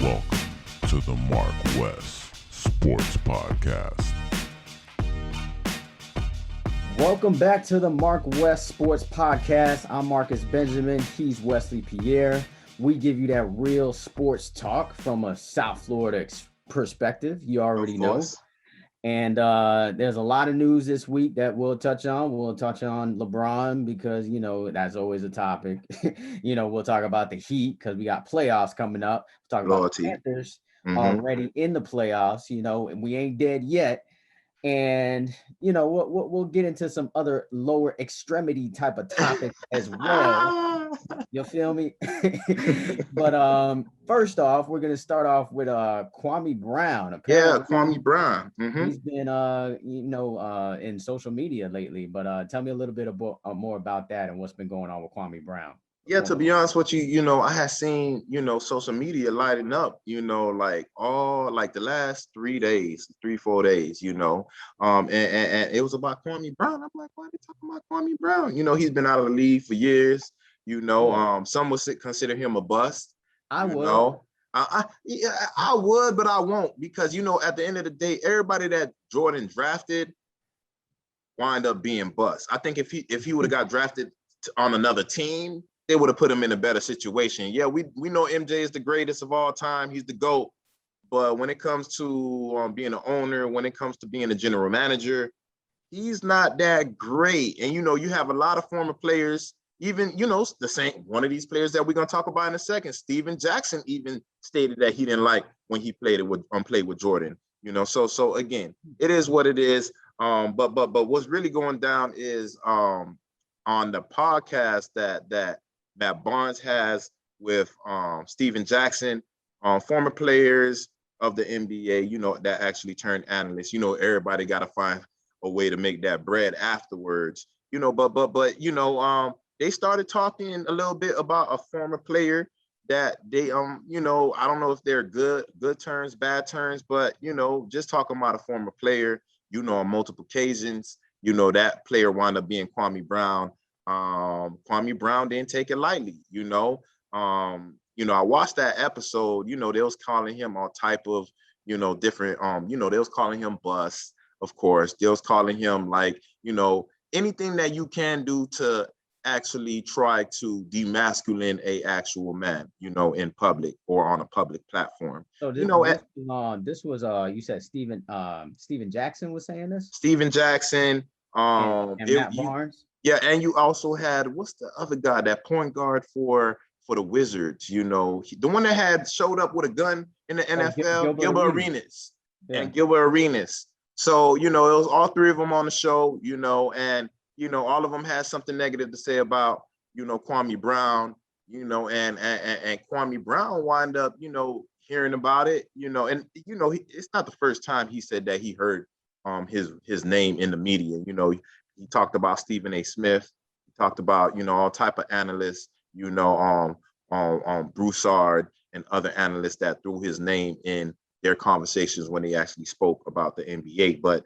Welcome to the MarcWes Sports Podcast. Welcome back to the MarcWes Sports Podcast. I'm Marcus Benjamin. He's Wesley Pierre. We give you that real sports talk from a South Florida perspective. You already know. And there's a lot of news this week that we'll touch on. We'll touch on Lebron because, that's always a topic. We'll talk about the Heat because we got playoffs coming up. We'll talk about the Panthers already in the playoffs, and we ain't dead yet. And, we'll get into some other lower extremity type of topics as well. You feel me? But first off, we're going to start off with Kwame Brown. Apparently, Kwame Brown. He's been, in social media lately. But tell me a little bit more about that and what's been going on with Kwame Brown. Yeah, to be honest with you, I had seen, social media lighting up, the last 4 days, and it was about Kwame Brown. I'm like, why are they talking about Kwame Brown? He's been out of the league for years, some would consider him a bust. I would. I would, but I won't because, at the end of the day, everybody that Jordan drafted wind up being bust. I think if he would have got drafted on another team, they would have put him in a better situation. Yeah, we know MJ is the greatest of all time. He's the GOAT. But when it comes to being an owner, when it comes to being a general manager, he's not that great. And, you have a lot of former players, even, the same, one of these players that we're going to talk about in a second, Steven Jackson even stated that he didn't like when he played with Jordan, So again, it is what it is. But what's really going down is on the podcast that Barnes has with Steven Jackson, former players of the NBA, that actually turned analysts. Everybody got to find a way to make that bread afterwards. But they started talking a little bit about a former player that they I don't know if they're good turns, bad turns, but just talking about a former player, on multiple occasions, that player wound up being Kwame Brown. Kwame Brown didn't take it lightly, I watched that episode, they was calling him all type of, different, they was calling him bust, of course. They was calling him anything that you can do to actually try to demasculine a actual man, in public or on a public platform. So this was you said Steven Jackson was saying this? Steven Jackson, and Matt Barnes. Yeah, and you also had, what's the other guy, that point guard for the Wizards, the one that had showed up with a gun in the NFL, Gilbert Arenas. Yeah. And Gilbert Arenas. So, it was all three of them on the show, and, all of them had something negative to say about, Kwame Brown, and Kwame Brown wind up, hearing about it, and, it's not the first time he said that he heard his name in the media, He talked about Stephen A. Smith. He talked about, all type of analysts, Broussard and other analysts that threw his name in their conversations when they actually spoke about the NBA. But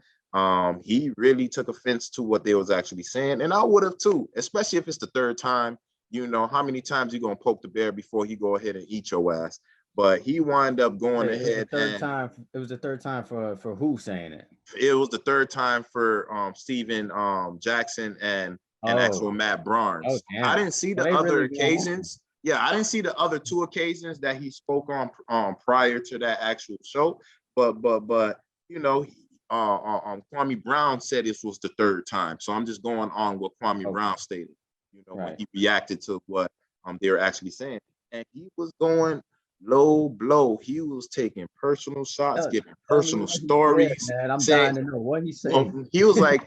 he really took offense to what they was actually saying. And I would have too, especially if it's the third time. How many times you going to poke the bear before he go ahead and eat your ass? But he wound up going ahead. It was the third time for who saying it? It was the third time for Steven Jackson and actual Matt Barnes. Oh, I didn't see the other occasions. Yeah, I didn't see the other two occasions that he spoke on prior to that actual show. But Kwame Brown said this was the third time. So I'm just going on what Kwame Brown stated. When he reacted to what they were actually saying, and he was going low blow. He was taking personal shots, giving personal stories. Man, I'm dying to know what he said. He was like,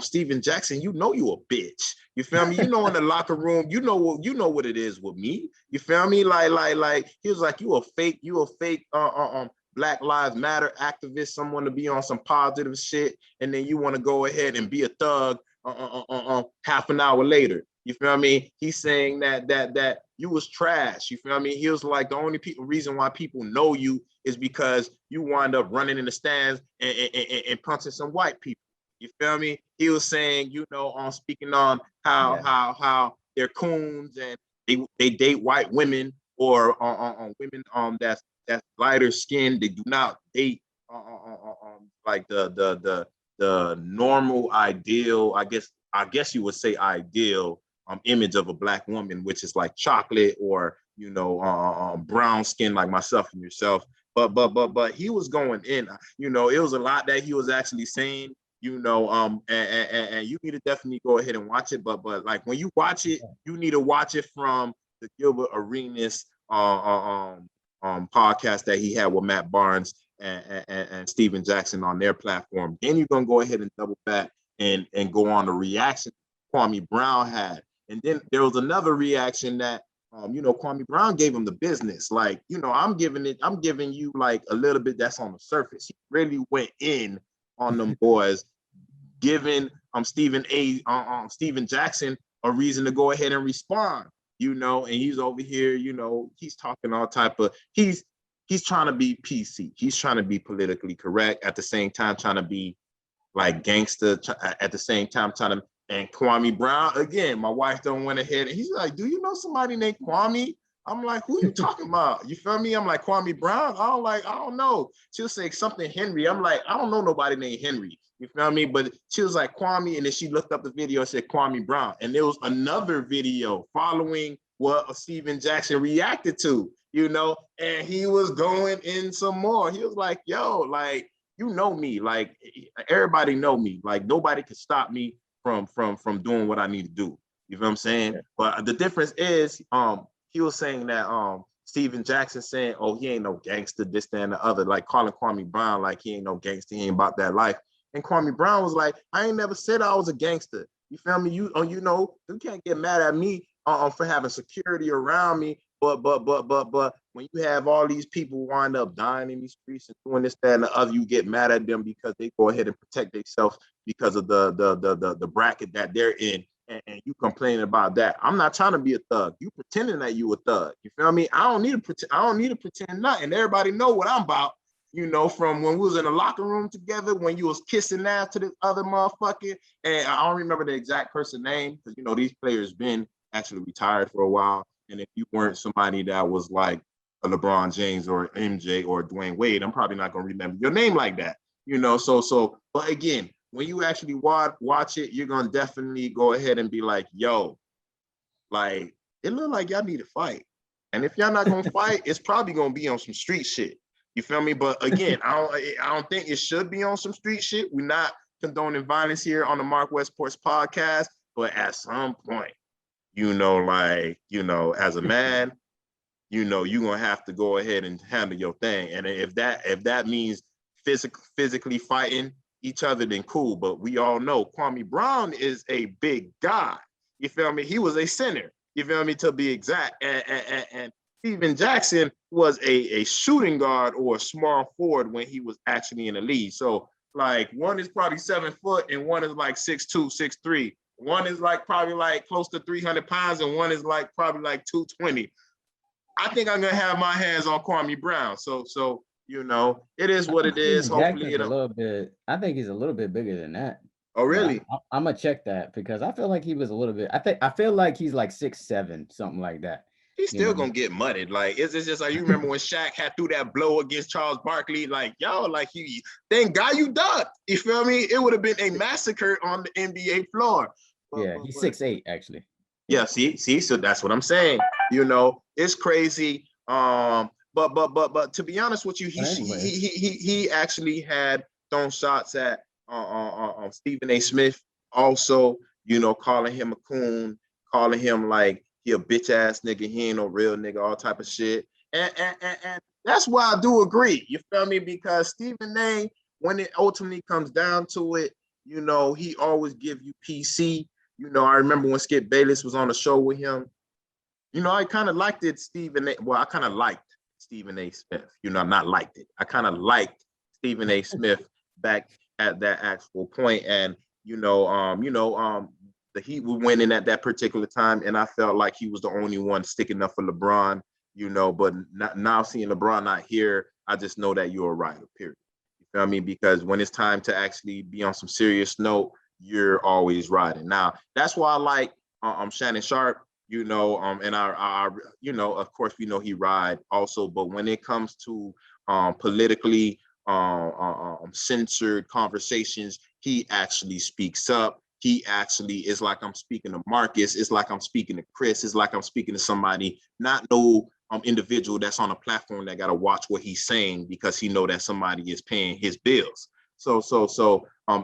Steven Jackson, you a bitch. You feel me? In the locker room, you know what it is with me. You feel me? Like he was like, you a fake Black Lives Matter activist, someone to be on some positive shit, and then you want to go ahead and be a thug half an hour later. You feel me? He's saying that you was trash. You feel me? He was like, the only reason why people know you is because you wind up running in the stands and punching some white people. You feel me? He was saying, speaking on how they're coons and they date white women or on women that's that's lighter skinned. They do not date like the normal ideal. I guess you would say ideal image of a black woman, which is like chocolate or brown skin like myself and yourself. But he was going in. It was a lot that he was actually saying. And you need to definitely go ahead and watch it. But like when you watch it, you need to watch it from the Gilbert Arenas podcast that he had with Matt Barnes and Steven Jackson on their platform. Then you're gonna go ahead and double back and go on the reaction Kwame Brown had. And then there was another reaction that Kwame Brown gave him the business. Like, I'm giving you like a little bit that's on the surface. He really went in on them boys, giving Steven Jackson a reason to go ahead and respond, and he's over here, he's talking all type of, he's trying to be PC. He's trying to be politically correct at the same time, trying to be like gangster at the same time, and Kwame Brown, again, my wife don't went ahead and he's like, do you know somebody named Kwame? I'm like, who you talking about? You feel me? I'm like, Kwame Brown? I don't know. She'll say something Henry. I'm like, I don't know nobody named Henry. You feel me? But she was like, Kwame, and then she looked up the video and said Kwame Brown. And there was another video following what Steven Jackson reacted to, and he was going in some more. He was like, yo, like, me. Like, everybody know me. Like, nobody can stop me from doing what I need to do. You feel what I'm saying? Yeah. But the difference is, he was saying that Steven Jackson saying, oh, he ain't no gangster, this, that, and the other, like calling Kwame Brown like he ain't no gangster, he ain't about that life. And Kwame Brown was like, I ain't never said I was a gangster. You feel me? You can't get mad at me for having security around me. But when you have all these people wind up dying in these streets and doing this, that, and the other, you get mad at them because they go ahead and protect themselves because of the bracket that they're in. And you complaining about that. I'm not trying to be a thug. You pretending that you a thug. You feel me? I don't need to pretend nothing. Everybody know what I'm about. From when we was in the locker room together, when you was kissing ass to this other motherfucker, and I don't remember the exact person name because these players been actually retired for a while. And if you weren't somebody that was like a LeBron James or MJ or Dwayne Wade, I'm probably not gonna remember your name like that. So. But again, when you actually watch it, you're gonna definitely go ahead and be like, yo, like, it look like y'all need to fight. And if y'all not gonna fight, it's probably gonna be on some street shit. You feel me? But again, I don't think it should be on some street shit. We're not condoning violence here on the MarcWes Sports Podcast. But at some point, as a man, you're gonna have to go ahead and handle your thing. And if that means physically fighting each other, then cool. But we all know Kwame Brown is a big guy. You feel me? He was a center. You feel me? To be exact. And Steven Jackson was a shooting guard or a small forward when he was actually in the league. So like one is probably 7 foot and one is like 6'2", 6'3". One is like probably like close to 300 pounds and one is like probably like 220. I think I'm gonna have my hands on Kwame Brown. So it is what it is. Hopefully, I think he's a little bit bigger than that. Oh, really? I'm gonna check that because I feel like he was a little bit. I feel like he's like 6'7", something like that. He's still gonna get mudded. Like it's just like you remember when Shaq had threw that blow against Charles Barkley. Like like thank God you ducked. You feel me? It would have been a massacre on the NBA floor. Yeah, he's 6'8" actually. Yeah, see. So that's what I'm saying. It's crazy. But to be honest with you, he actually had thrown shots at Stephen A. Smith. Also, calling him a coon, calling him like he a bitch ass nigga, he ain't no real nigga, all type of shit. And that's why I do agree. You feel me? Because Stephen A., when it ultimately comes down to it, he always give you PC. I remember when Skip Bayless was on the show with him. I kind of liked it, Stephen A. Well, I kind of liked Stephen A. Smith. Not liked it. I kind of liked Stephen A. Smith back at that actual point. And, the Heat were winning at that particular time. And I felt like he was the only one sticking up for LeBron, but now seeing LeBron not here, I just know that you're a rider, period. You feel me? Because when it's time to actually be on some serious note, you're always riding. Now, that's why I like Shannon Sharp. and our of course we know he ride also, but when it comes to politically censored conversations, he actually speaks up. He actually is like, I'm speaking to Marcus, it's like I'm speaking to Chris, it's like I'm speaking to somebody, not no individual that's on a platform that got to watch what he's saying because he know that somebody is paying his bills. So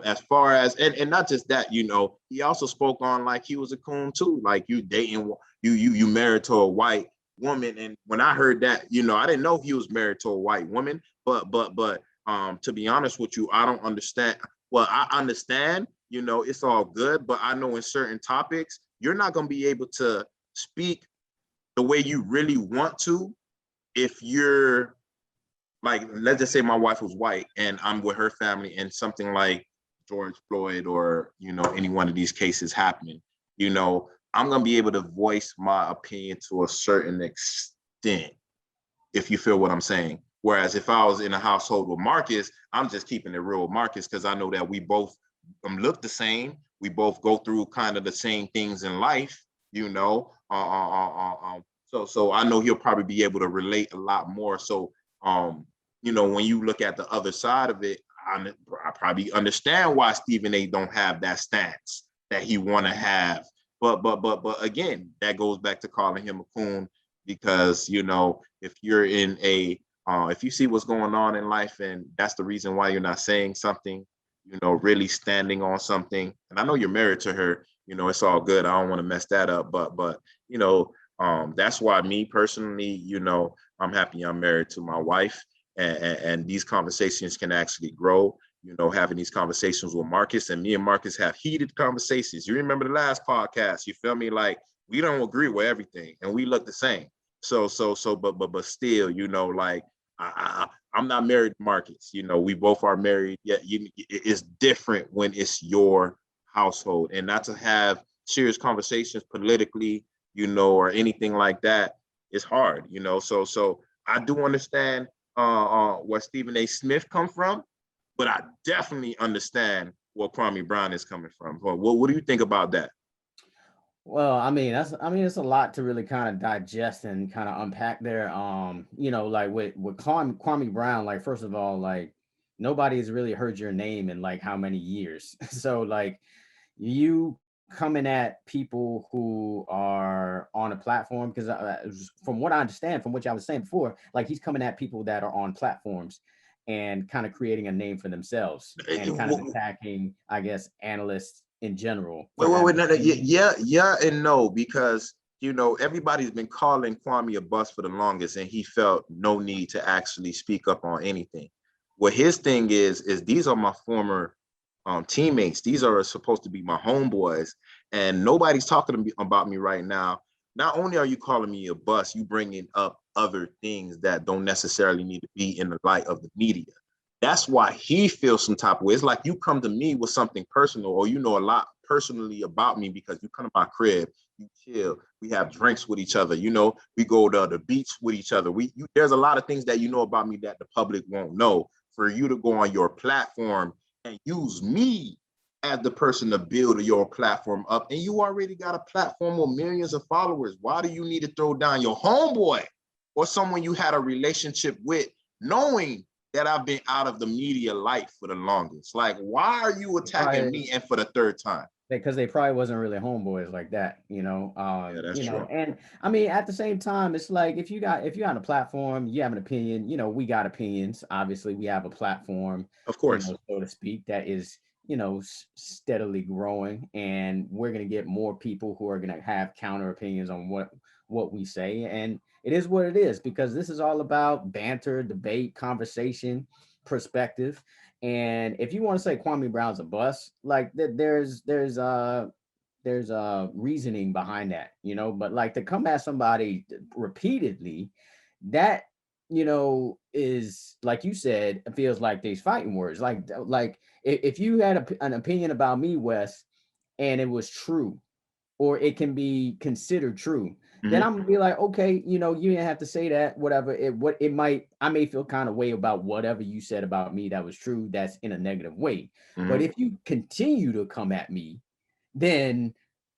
as far as and not just that, he also spoke on like he was a coon too, like you dating you married to a white woman. And when I heard that, I didn't know he was married to a white woman, but to be honest with you, I don't understand. Well, I understand, it's all good, but I know in certain topics you're not going to be able to speak the way you really want to if you're like, let's just say my wife was white and I'm with her family and something like George Floyd or, any one of these cases happening, I'm going to be able to voice my opinion to a certain extent, if you feel what I'm saying. Whereas if I was in a household with Marcus, I'm just keeping it real with Marcus because I know that we both look the same. We both go through kind of the same things in life, So I know he'll probably be able to relate a lot more. So, when you look at the other side of it, I probably understand why Stephen A. don't have that stance that he want to have. But again, that goes back to calling him a coon because, if you're in if you see what's going on in life and that's the reason why you're not saying something, really standing on something. And I know you're married to her, it's all good. I don't want to mess that up. But that's why me personally, I'm happy I'm married to my wife. And these conversations can actually grow, having these conversations with Marcus, and me and Marcus have heated conversations. You remember the last podcast, you feel me? Like we don't agree with everything and we look the same. So, but still, like I'm not married to Marcus, we both are married. Yeah, it's different when it's your household, and not to have serious conversations politically, or anything like that. It's hard, so I do understand where Stephen A. Smith come from, but I definitely understand where Kwame Brown is coming from. What do you think about that? Well, it's a lot to really kind of digest and kind of unpack there. Like with Kwame Brown, like first of all, like nobody has really heard your name in like how many years. So like you coming at people who are on a platform, because from what I understand, from what I was saying before, like he's coming at people that are on platforms and kind of creating a name for themselves and kind of attacking, I guess, analysts in general. Wait, no, yeah, and no, because everybody's been calling Kwame a bust for the longest, and he felt no need to actually speak up on anything. What his thing is these are my former teammates. These are supposed to be my homeboys, and nobody's talking to me about me right now. Not only are you calling me a bust, you bringing up other things that don't necessarily need to be in the light of the media. That's why he feels some type of way. It's like you come to me with something personal, or a lot personally about me because you come to my crib, you chill, we have drinks with each other, we go to the beach with each other. There's a lot of things that you know about me that the public won't know. For you to go on your platform and use me as the person to build your platform up, and you already got a platform with millions of followers, why do you need to throw down your homeboy or someone you had a relationship with, knowing that I've been out of the media light for the longest? Like, why are you attacking me and for the third time? Because they probably wasn't really homeboys like that, Yeah, that's true. And at the same time, it's like if you're on a platform, you have an opinion, we got opinions. Obviously, we have a platform, of course, so to speak, that is, steadily growing, and we're gonna get more people who are gonna have counter opinions on what we say, and it is what it is, because this is all about banter, debate, conversation, perspective. And if you want to say Kwame Brown's a bust, like there's reasoning behind that, but like to come at somebody repeatedly, that is, like you said, it feels like these fighting words. Like if you had an opinion about me, Wes, and it was true, or it can be considered true, then I'm gonna be like, okay, you didn't have to say that, whatever. I may feel kind of way about whatever you said about me that was true, that's in a negative way. But if you continue to come at me, then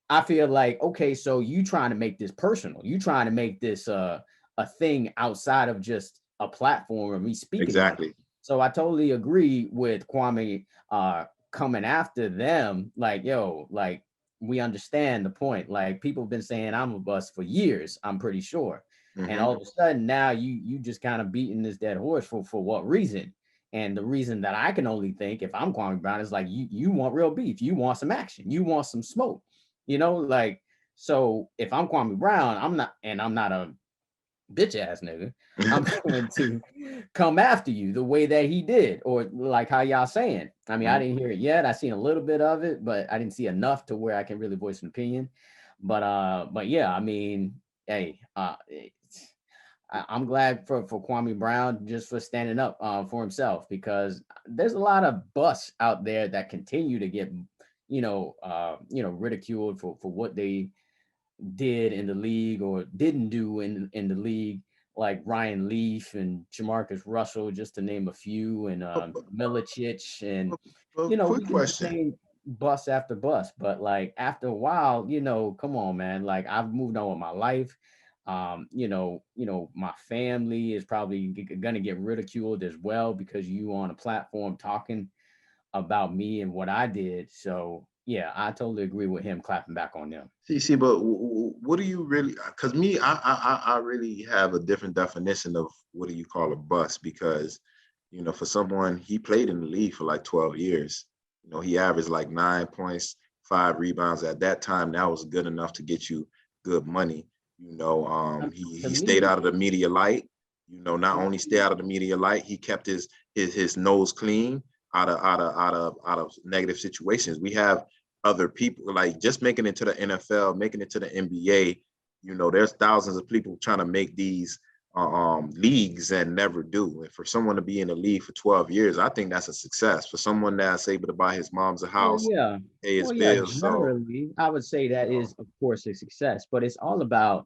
I feel like, okay, so you trying to make this personal. You trying to make this a thing outside of just a platform or me speaking on it. Exactly. So I totally agree with Kwame coming after them. Like, yo, like we understand the point. Like people have been saying I'm a bust for years, I'm pretty sure. And all of a sudden now you just kind of beating this dead horse for what reason? And the reason that I can only think if I'm Kwame Brown is like you want real beef, you want some action, you want some smoke, like so if I'm Kwame Brown, I'm not a bitch ass nigga. I'm going to come after you the way that he did, or like how y'all saying. I mean, I didn't hear it yet. I seen a little bit of it, but I didn't see enough to where I can really voice an opinion. But yeah, I mean, hey, I'm glad for Kwame Brown just for standing up for himself, because there's a lot of busts out there that continue to get ridiculed for what they did in the league or didn't do in the league, like Ryan Leaf and Jamarcus Russell, just to name a few, and Milicic, and we Quick can question. name bus after bus. But like after a while, come on, man. Like I've moved on with my life. My family is probably gonna get ridiculed as well because you on a platform talking about me and what I did. So yeah, I totally agree with him clapping back on them. See, but what do you really? Because me, I really have a different definition of what do you call a bust, because for someone, he played in the league for like 12 years. He averaged like 9 points, 5 rebounds. At that time, that was good enough to get you good money. He stayed out of the media light. Not only stay out of the media light, he kept his nose clean out of negative situations. We have other people like just making it to the NFL, making it to the NBA. There's thousands of people trying to make these leagues and never do. And for someone to be in the league for 12 years, I think that's a success. For someone that's able to buy his mom's a house, pay his bills. Generally, I would say that is, of course, a success, but it's all about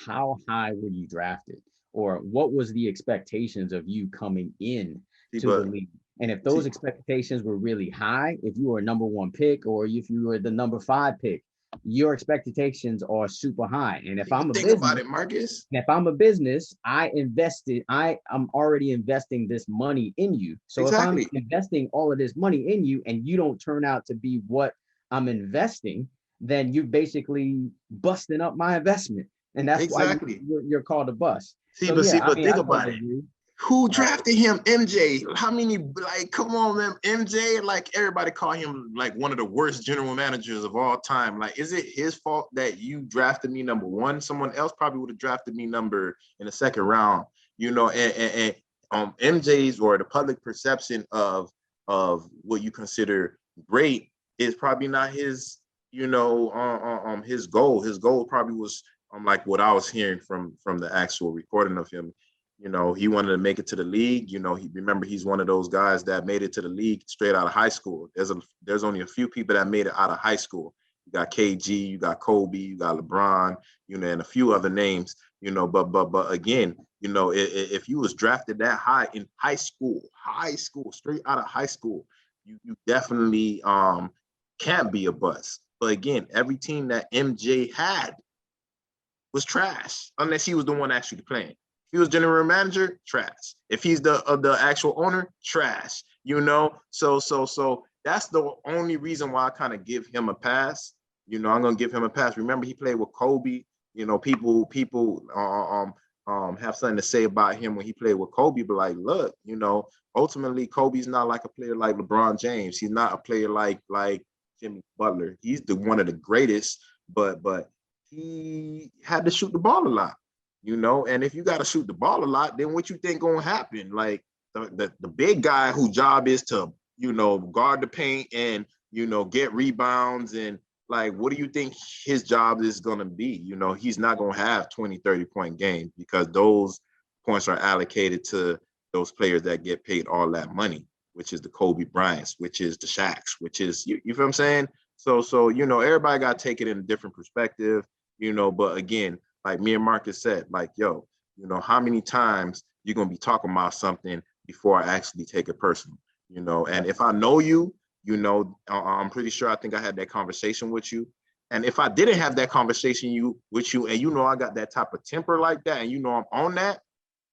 how high were you drafted, or what was the expectations of you coming in to the league. And if those expectations were really high, if you were a number 1 pick, or if you were the number 5 pick, your expectations are super high. And if I'm a think business, about it, Marcus. if I'm a business, I'm already investing this money in you. So Exactly. If I'm investing all of this money in you and you don't turn out to be what I'm investing, then you're basically busting up my investment. And that's why you're called a bust. But think about it. Who drafted him? MJ. How many, come on, man. MJ, everybody call him one of the worst general managers of all time. Is it his fault that you drafted me number 1? Someone else probably would have drafted me in the second round, and MJ's, or the public perception of what you consider great, is probably not his, his goal. His goal probably was like what I was hearing from the actual recording of him. He wanted to make it to the league. He's one of those guys that made it to the league straight out of high school. There's only a few people that made it out of high school. You got KG, you got Kobe, you got LeBron, and a few other names, but again, if you was drafted that high in high school, straight out of high school, you definitely can't be a bust. But again, every team that MJ had was trash, unless he was the one actually playing. If he was general manager, trash. If he's the actual owner, trash. So that's the only reason why I kind of give him a pass. I'm gonna give him a pass. Remember, he played with Kobe. People have something to say about him when he played with Kobe, but look, ultimately Kobe's not like a player like LeBron James. He's not a player like Jimmy Butler. He's one of the greatest, but he had to shoot the ball a lot. And if you got to shoot the ball a lot, then what you think gonna happen? The big guy whose job is to, guard the paint and, get rebounds, and what do you think his job is gonna be? He's not gonna have 20, 30-point games, because those points are allocated to those players that get paid all that money, which is the Kobe Bryants, which is the Shaqs, which is, you feel what I'm saying? So everybody got to take it in a different perspective, but again, like me and Marcus said, how many times you're going to be talking about something before I actually take it personal, and if I know you, I'm pretty sure, I think I had that conversation with you, And if I didn't have that conversation with you, and you know I got that type of temper like that, and you know I'm on that,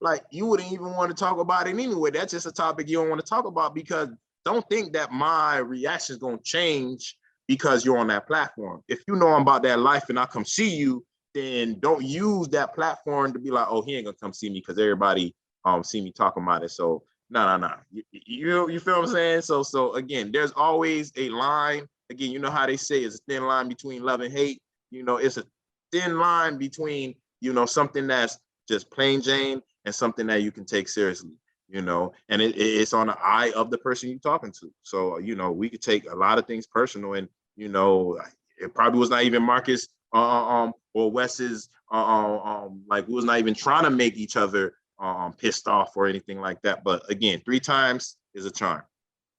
like you wouldn't even want to talk about it anyway. That's just a topic you don't want to talk about, because don't think that my reaction is going to change because you're on that platform. If you know I'm about that life and I come see you, then don't use that platform to be like, oh, he ain't gonna come see me because everybody see me talking about it. So no. You feel what I'm saying? So again, there's always a line. Again, you know how they say it's a thin line between love and hate. You know, it's a thin line between, you know, something that's just plain Jane and something that you can take seriously, you know, and it's on the eye of the person you're talking to. So, you know, we could take a lot of things personal, and, you know, it probably was not even Marcus or Wes's, like we was not even trying to make each other pissed off or anything like that. But again, 3 times is a charm.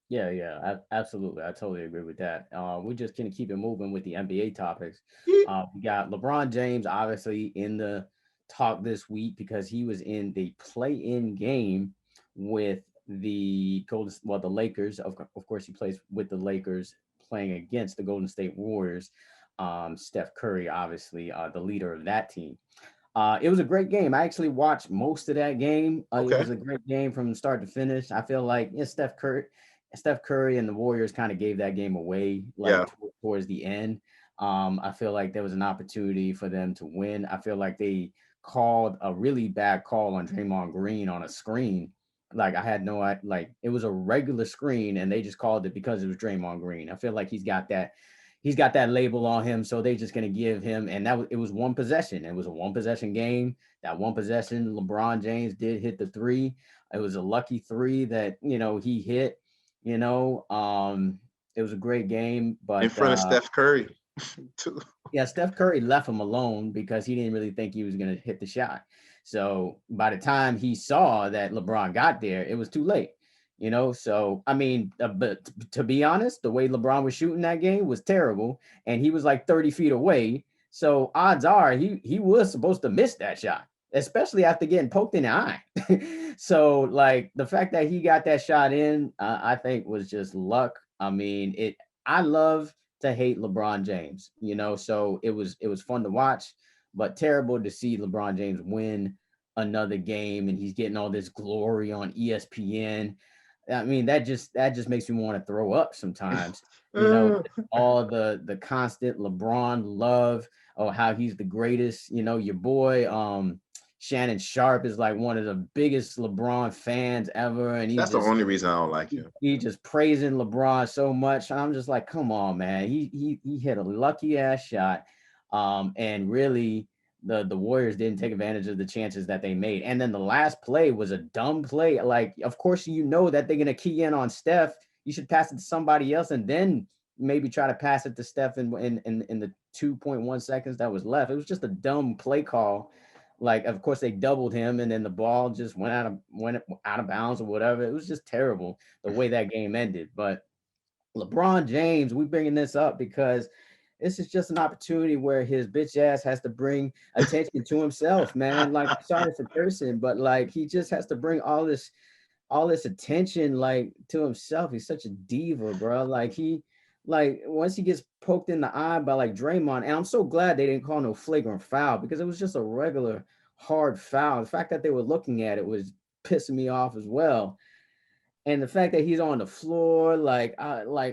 Yeah, absolutely. I totally agree with that. We're just going to keep it moving with the NBA topics. We got LeBron James, obviously, in the talk this week because he was in the play-in game with the Lakers. Of course, he plays with the Lakers, playing against the Golden State Warriors. Steph Curry, obviously, the leader of that team. It was a great game. I actually watched most of that game. Okay. It was a great game from start to finish. I feel like Steph Curry and the Warriors kind of gave that game away towards the end. I feel like there was an opportunity for them to win. I feel like they called a really bad call on Draymond Green on a screen. Like it was a regular screen and they just called it because it was Draymond Green. I feel like he's got that label on him, so they're just gonna give him. And it was one possession. It was a one possession game. That one possession, LeBron James did hit the 3. It was a lucky 3 that he hit. It was a great game, but in front of Steph Curry too. Yeah, Steph Curry left him alone because he didn't really think he was going to hit the shot. So by the time he saw that LeBron got there, it was too late. So I mean, but to be honest, the way LeBron was shooting that game was terrible, and he was like 30 feet away. So odds are he was supposed to miss that shot, especially after getting poked in the eye. So like the fact that he got that shot in, I think was just luck. I mean, I love to hate LeBron James, so it was fun to watch, but terrible to see LeBron James win another game and he's getting all this glory on ESPN. I mean, that just makes me want to throw up sometimes. All the constant LeBron love, how he's the greatest. Your boy Shannon Sharp is like one of the biggest LeBron fans ever, and that's the only reason I don't like him. He just praising LeBron so much. I'm just like, come on, man. He hit a lucky ass shot, and really the Warriors didn't take advantage of the chances that they made. And then the last play was a dumb play. Like, of course, that they're gonna key in on Steph. You should pass it to somebody else, and then maybe try to pass it to Steph in the 2.1 seconds that was left. It was just a dumb play call. Like, of course, they doubled him, and then the ball just went out of bounds or whatever. It was just terrible the way that game ended. But LeBron James, we bringing this up because this is just an opportunity where his bitch ass has to bring attention to himself, man. Like, I'm sorry for cursing, but like he just has to bring all this attention like to himself. He's such a diva, bro. Like once he gets poked in the eye by like Draymond, and I'm so glad they didn't call no flagrant foul because it was just a regular hard foul. The fact that they were looking at it was pissing me off as well. And the fact that he's on the floor, like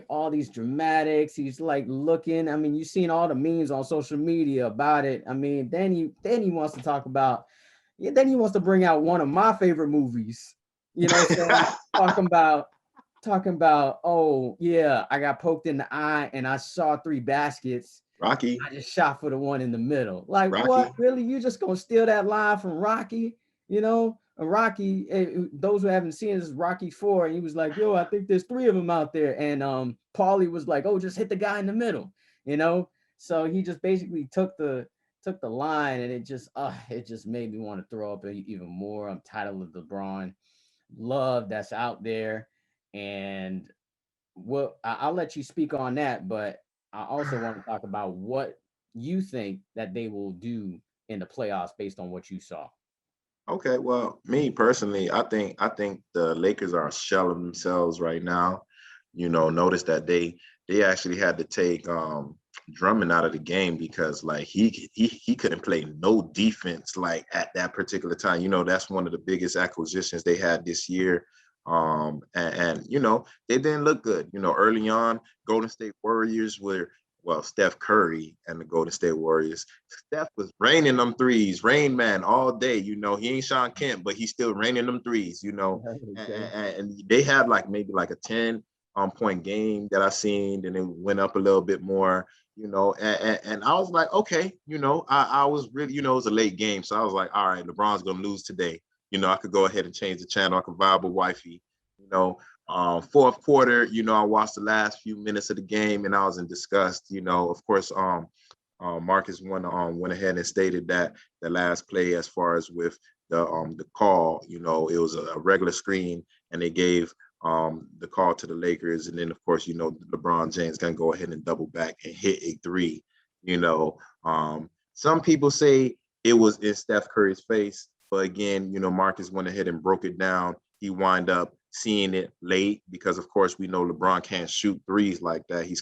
all these dramatics, he's like looking. I mean, you've seen all the memes on social media about it. I mean, then he wants to talk about, then he wants to bring out one of my favorite movies. Talking about, oh yeah, I got poked in the eye and I saw 3 baskets. Rocky. I just shot for the one in the middle. Like, Rocky. What? Really? You just gonna steal that line from Rocky? Rocky, those who haven't seen it, is Rocky 4, and he was like, yo, I think there's 3 of them out there. And Paulie was like, oh, just hit the guy in the middle, So he just basically took the line, and it just made me want to throw up even more. I'm tired of the LeBron love that's out there. And I'll let you speak on that, but I also want to talk about what you think that they will do in the playoffs based on what you saw. Okay, well, me personally, I think the Lakers are a shell of themselves right now. Notice that they actually had to take Drummond out of the game because like he couldn't play no defense like at that particular time. You know, that's one of the biggest acquisitions they had this year. And you know, they didn't look good. You know, early on, Golden State Warriors were Steph Curry and the Golden State Warriors. Steph was raining them threes, Rain Man all day. You know, he ain't Sean Kemp, but he's still raining them threes. You know, and they had like maybe like a 10 point game that I seen, and it went up a little bit more. You know, and I was like, okay, you know, I was really, you know, it was a late game, so I was like, all right, LeBron's gonna lose today. You know, I could go ahead and change the channel. I could vibe with wifey. You know, fourth quarter, you know, I watched the last few minutes of the game and I was in disgust. You know, of course, Marcus went ahead and stated that the last play, as far as with the call, you know, it was a regular screen, and they gave the call to the Lakers, and then of course, you know, LeBron James gonna go ahead and double back and hit a three. You know, some people say it was in Steph Curry's face, but again, you know, Marcus went ahead and broke it down. He wind up seeing it late because, of course, we know LeBron can't shoot threes like that. He's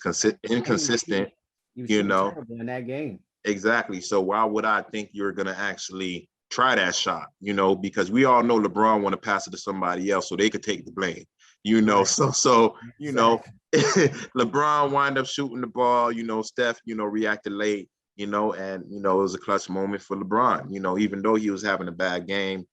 inconsistent. You know, in that game. Exactly. So why would I think you're gonna actually try that shot? You know, because we all know LeBron want to pass it to somebody else so they could take the blame. You know, so you know, LeBron wind up shooting the ball. You know, Steph, you know, reacted late. You know, and you know, it was a clutch moment for LeBron. You know, even though he was having a bad game,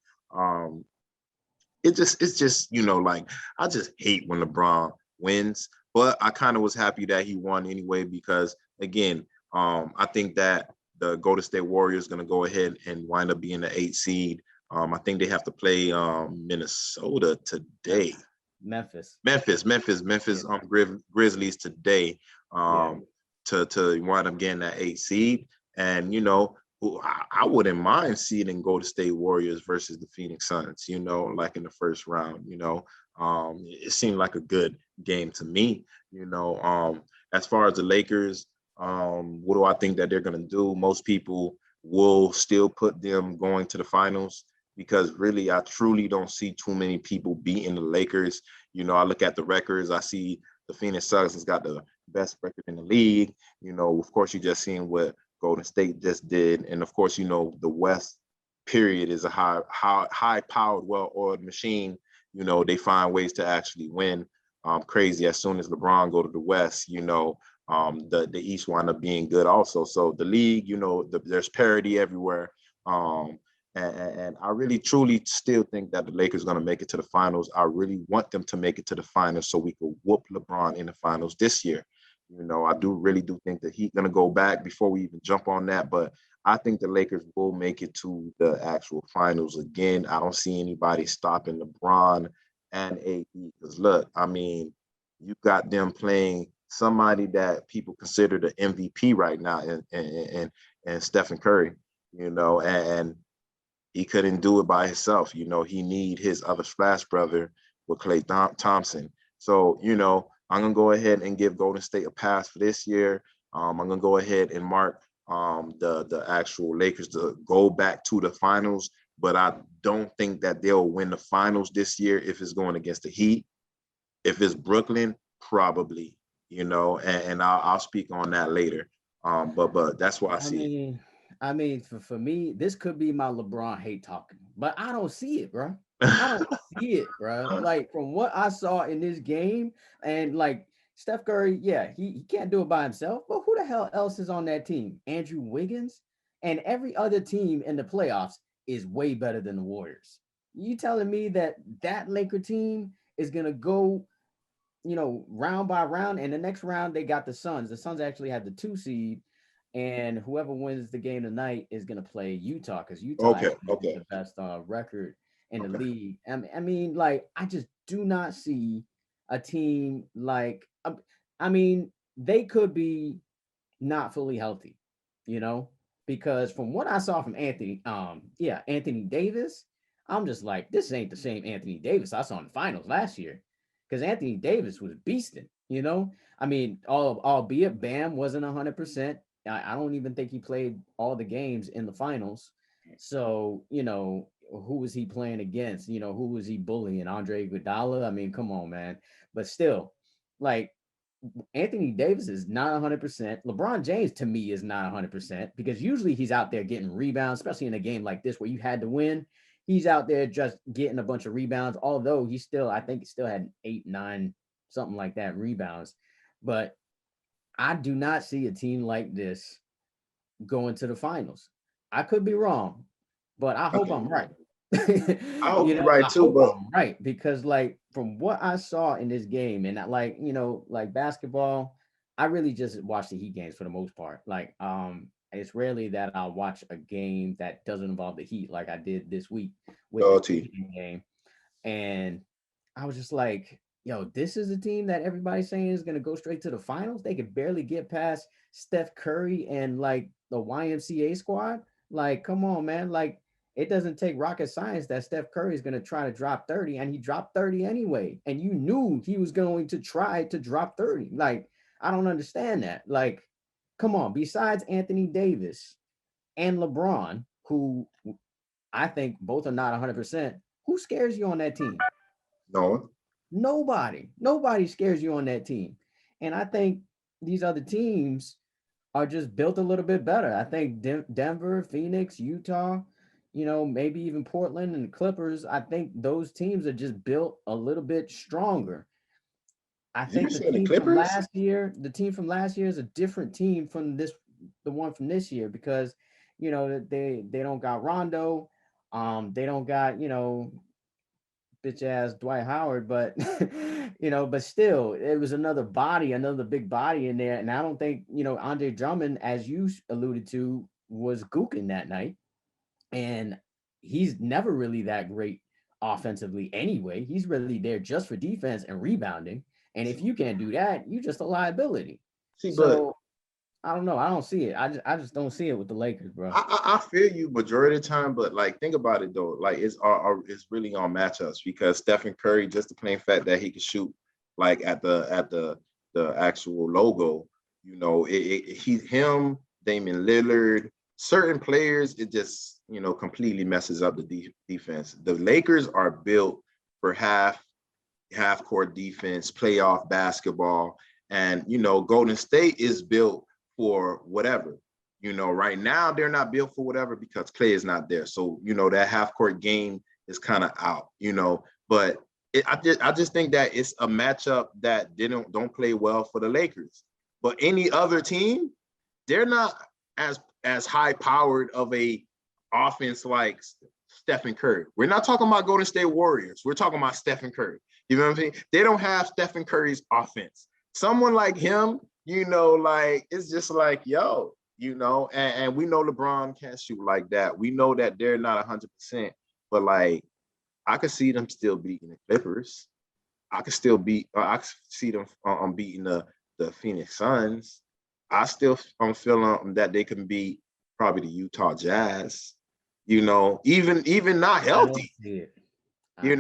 it's just, you know, like, I just hate when LeBron wins, but I kind of was happy that he won anyway, because again, I think that the Golden State Warriors going to go ahead and wind up being the 8th seed. I think they have to play Minnesota today. Memphis, Grizzlies today, to wind up getting that 8th seed. And, you know, I wouldn't mind seeing Golden State Warriors versus the Phoenix Suns, you know, like in the first round. You know, it seemed like a good game to me. You know, as far as the Lakers, what do I think that they're going to do? Most people will still put them going to the finals, because really, I truly don't see too many people beating the Lakers. You know, I look at the records, I see the Phoenix Suns has got the best record in the league. You know, of course, you just seen what Golden State just did. And of course, you know, the West period is a high powered, well-oiled machine. You know, they find ways to actually win. Crazy. As soon as LeBron go to the West, you know, the East wind up being good also. So the league, you know, there's parity everywhere. And I really, truly still think that the Lakers are going to make it to the finals. I really want them to make it to the finals so we can whoop LeBron in the finals this year. You know, I really do think that he's going to go back before we even jump on that. But I think the Lakers will make it to the actual finals again. I don't see anybody stopping LeBron and AD. Because look, I mean, you got them playing somebody that people consider the MVP right now, and Stephen Curry. You know, and he couldn't do it by himself. You know, he need his other Splash brother with Klay Thompson. So, you know, I'm going to go ahead and give Golden State a pass for this year. I'm going to go ahead and mark the actual Lakers to go back to the finals, but I don't think that they'll win the finals this year if it's going against the Heat. If it's Brooklyn, probably, you know, and I'll speak on that later. But that's what I see. I mean, for me, this could be my LeBron hate talking, but I don't see it, bro. I don't see it, bro. Like, from what I saw in this game, and like Steph Curry, yeah, he can't do it by himself, but who the hell else is on that team? Andrew Wiggins, and every other team in the playoffs is way better than the Warriors. You telling me that Laker team is gonna go, you know, round by round, and the next round they got the Suns. The Suns actually have the 2 seed, and whoever wins the game tonight is going to play Utah, because Utah has the best record in the league. I mean, like, I just do not see a team like, I mean, they could be not fully healthy, you know, because from what I saw from Anthony Davis, I'm just like, this ain't the same Anthony Davis I saw in the finals last year, because Anthony Davis was beasting, you know. I mean, albeit Bam wasn't 100%. I don't even think he played all the games in the finals. So, you know, who was he playing against? You know, who was he bullying? Andre Iguodala? I mean, come on, man. But still, like, Anthony Davis is not 100%. LeBron James, to me, is not 100% because usually he's out there getting rebounds, especially in a game like this where you had to win. He's out there just getting a bunch of rebounds, although I think he still had 8, 9, something like that rebounds. But I do not see a team like this going to the finals. I could be wrong, but I hope I'm right. I hope you're right I too, hope but I'm right because, like, from what I saw in this game, and like, like basketball, I really just watch the Heat games for the most part. Like, it's rarely that I'll watch a game that doesn't involve the Heat, like I did this week with the T. Heat game, and I was just like, yo, this is a team that everybody's saying is going to go straight to the finals. They could barely get past Steph Curry and like the YMCA squad. Like, come on, man. Like, it doesn't take rocket science that Steph Curry is going to try to drop 30, and he dropped 30 anyway. And you knew he was going to try to drop 30. Like, I don't understand that. Like, come on. Besides Anthony Davis and LeBron, who I think both are not 100%, who scares you on that team? No. Nobody scares you on that team. And I think these other teams are just built a little bit better. I think Denver, Phoenix, Utah, maybe even Portland and the Clippers. I think those teams are just built a little bit stronger. I think the team from last year is a different team from the one from this year because, they don't got Rondo. They don't got, bitch ass Dwight Howard, but but still, it was another big body in there. And I don't think, Andre Drummond, as you alluded to, was gooking that night. And he's never really that great offensively anyway. He's really there just for defense and rebounding. And if you can't do that, you're just a liability. So I don't know. I don't see it. I just don't see it with the Lakers, bro. I feel you majority of the time, but like think about it though. Like it's really on matchups because Stephen Curry, just the plain fact that he can shoot like at the actual logo, him, Damian Lillard, certain players, it just completely messes up the defense. The Lakers are built for half court defense, playoff basketball, and Golden State is built for whatever. Right now they're not built for whatever because Clay is not there. So, that half court game is kind of out, but I just think that it's a matchup that don't play well for the Lakers. But any other team, they're not as high powered of a offense like Stephen Curry. We're not talking about Golden State Warriors. We're talking about Stephen Curry. You know what I'm saying? They don't have Stephen Curry's offense. Someone like him, like it's just like, yo, and we know LeBron can't shoot like that. We know that they're not 100%, but like I could see them still beating the Clippers. I could see them beating the Phoenix Suns. I still feeling that they can beat probably the Utah Jazz. Even not healthy. I do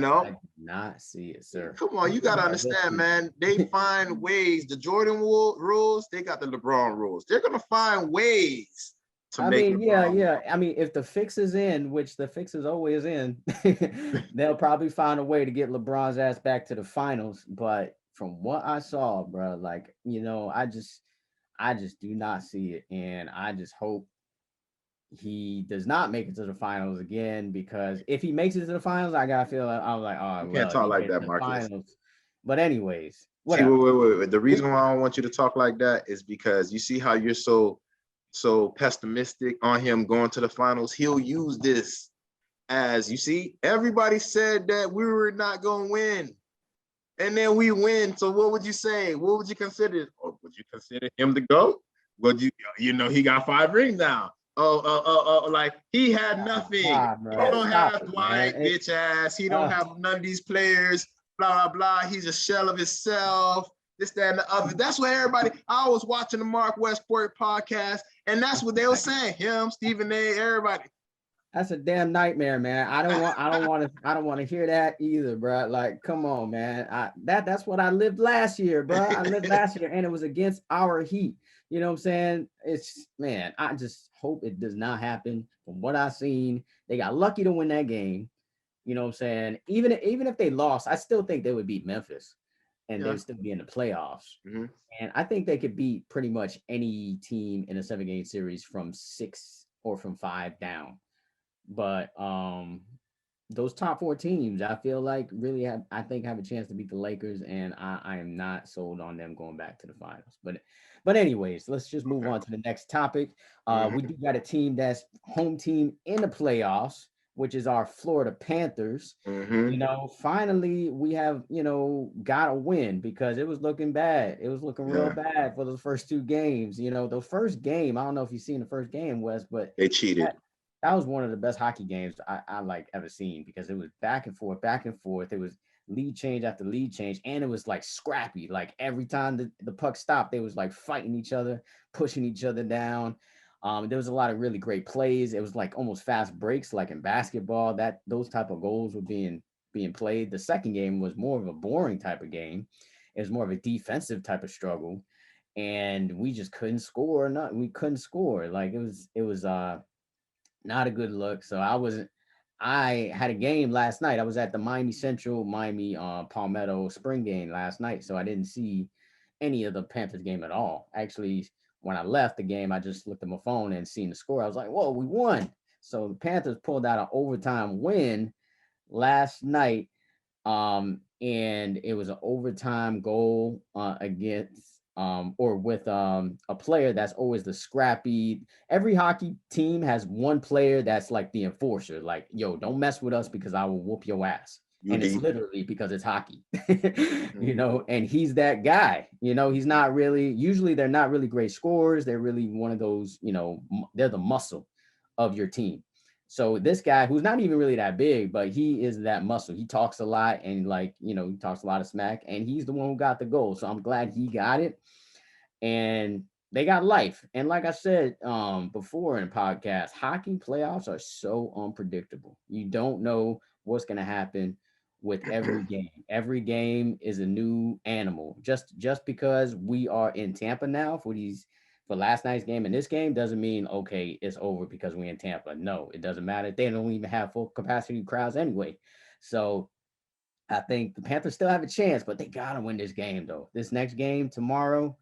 not see it, sir. Come on, you gotta understand, man. They find ways. The Jordan rules, they got the LeBron rules. They're gonna find ways to make. Yeah. I mean, if the fix is in, which the fix is always in, they'll probably find a way to get LeBron's ass back to the finals. But from what I saw, bro, like I just do not see it, and I just hope he does not make it to the finals again, because if he makes it to the finals, I gotta feel like I was like, oh, you can't talk like that, Marcus. But anyways, see, wait. The reason why I don't want you to talk like that is because you see how you're so pessimistic on him going to the finals. He'll use this as, you see, everybody said that we were not gonna win, and then we win. So what would you say? What would you consider? Or would you consider him the GOAT? Would you he got 5 rings now? Like he had nothing. He don't have Dwight, bitch ass. He don't have none of these players. Blah blah blah. He's a shell of himself. This, that, and the other. That's what everybody. I was watching the MarcWes Sport Podcast, and that's what they were saying. Him, Stephen A, everybody. That's a damn nightmare, man. I don't want to hear that either, bro. Like, come on, man. That's what I lived last year, bro. I lived last year, and it was against our Heat. You know what I'm saying? Man, I just hope it does not happen. From what I've seen, they got lucky to win that game. You know what I'm saying? Even if they lost, I still think they would beat Memphis. and they would still be in the playoffs. Mm-hmm. And I think they could beat pretty much any team in a 7-game series from 6 or from 5 down. But those top 4 teams, I feel like really have a chance to beat the Lakers, and I am not sold on them going back to the finals. But anyways, let's just move on to the next topic. We do got a team that's home team in the playoffs, which is our Florida Panthers. You know, finally we have, got a win because it was looking bad. It was looking real bad for those first 2 games. The first game, I don't know if you've seen the first game, Wes, but they cheated. That was one of the best hockey games I like ever seen, because it was back and forth, back and forth. It was lead change after lead change, and it was like scrappy. Like every time the puck stopped, they was like fighting each other, pushing each other down. There was a lot of really great plays. It was like almost fast breaks, like in basketball. That those type of goals were being played. The second game was more of a boring type of game. It was more of a defensive type of struggle, and we just couldn't score. We couldn't score. Like it was not a good look. So I had a game last night. I was at the Miami Palmetto spring game last night. So I didn't see any of the Panthers game at all. Actually, when I left the game, I just looked at my phone and seen the score. I was like, whoa, we won. So the Panthers pulled out an overtime win last night. And it was an overtime goal against with a player that's always the scrappy. Every hockey team has one player that's like the enforcer, like, yo, don't mess with us because I will whoop your ass. And it's literally because it's hockey, and he's that guy. He's not really, usually they're not really great scorers. They're really one of those, they're the muscle of your team. So this guy, who's not even really that big, but he is that muscle. He talks a lot, and he talks a lot of smack, and he's the one who got the goal. So I'm glad he got it. And they got life. And like I said before in the podcast, hockey playoffs are so unpredictable. You don't know what's going to happen with every game. Every game is a new animal. Just because we are in Tampa now for last night's game and this game doesn't mean, okay, it's over because we're in Tampa. No, it doesn't matter. They don't even have full capacity crowds anyway. So I think the Panthers still have a chance, but they got to win this game, though. This next game tomorrow,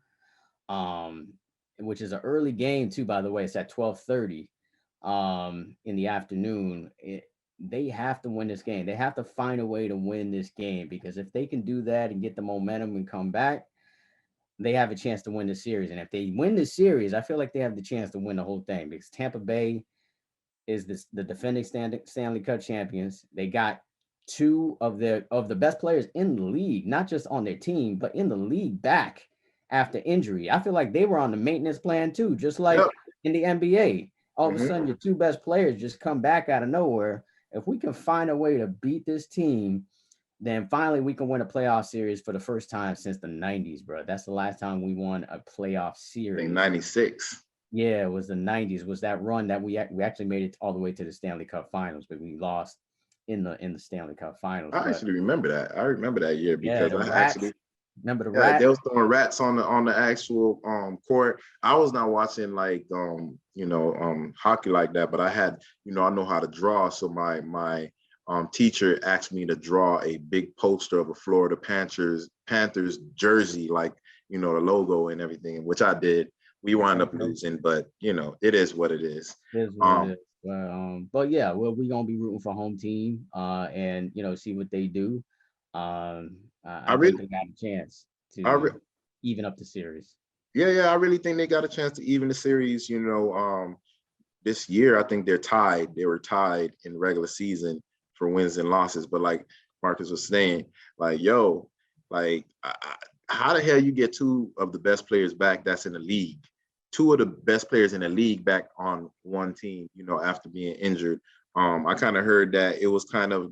which is an early game, too, by the way. It's at 12:30 in the afternoon. They have to win this game. They have to find a way to win this game, because if they can do that and get the momentum and come back, they have a chance to win the series. And if they win the series, I feel like they have the chance to win the whole thing, because Tampa Bay is the defending Stanley Cup champions. They got 2 of the best players in the league, not just on their team, but in the league back after injury. I feel like they were on the maintenance plan too, just like in the NBA. All of a sudden, your 2 best players just come back out of nowhere. If we can find a way to beat this team, then finally we can win a playoff series for the first time since the 90s, bro. That's the last time we won a playoff series. In 96. Yeah, it was the 90s. Was that run that we actually made it all the way to the Stanley Cup Finals, but we lost in the Stanley Cup Finals. I actually remember that. I remember that year because remember the rats? They was throwing rats on the actual court. I was not watching like hockey like that, but I had, I know how to draw. So my teacher asked me to draw a big poster of a Florida Panthers jersey, like, the logo and everything, which I did. We wound up losing, but it is what it is. It is what it is. But yeah, we're gonna be rooting for home team, and see what they do. I think they got a chance to even up the series. Yeah, I really think they got a chance to even the series. This year I think they're tied. They were tied in regular season for wins and losses. But like Marcus was saying, like, how the hell you get 2 of the best players back that's in the league? 2 of the best players in the league back on one team, after being injured. I kind of heard that it was kind of,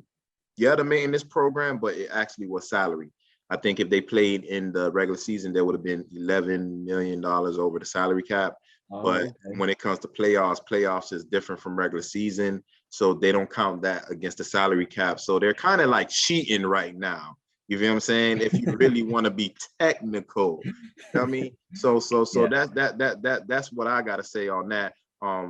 the maintenance program, but it actually was salary. I think if they played in the regular season, there would have been $11 million over the salary cap. But when it comes to playoffs is different from regular season. So they don't count that against the salary cap. So they're kind of like cheating right now. You feel what I'm saying? If you really want to be technical, you know what I mean? So that's what I gotta say on that. I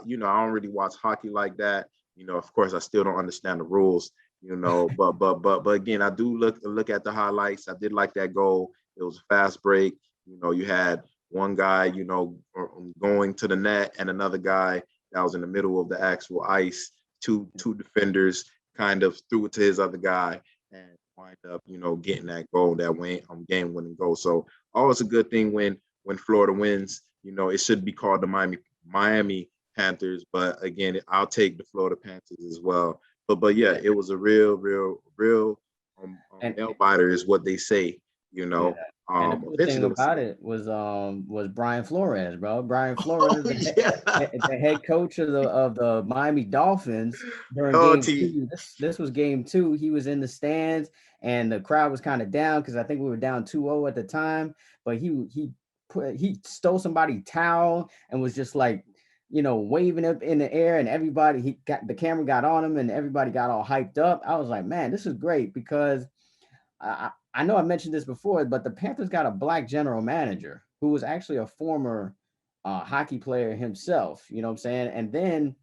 don't really watch hockey like that. Of course, I still don't understand the rules. But again, I do look at the highlights. I did like that goal. It was a fast break. You had one guy, going to the net, and another guy that was in the middle of the actual ice. Two defenders kind of threw it to his other guy and wind up, getting that goal, that game-winning goal. So always a good thing when Florida wins. It should be called the Miami Panthers, but again, I'll take the Florida Panthers as well. But yeah, it was a real nail biter is what they say. Yeah. And the cool thing about it was Brian Flores, bro. Brian Flores, the head coach of the Miami Dolphins during game 2. This was game 2. He was in the stands, and the crowd was kind of down because I think we were down 2-0 at the time. But he stole somebody's towel and was just like, waving up in the air, and the camera got on him, and everybody got all hyped up. I was like, man, this is great because I know I mentioned this before, but the Panthers got a black general manager who was actually a former hockey player himself. You know what I'm saying?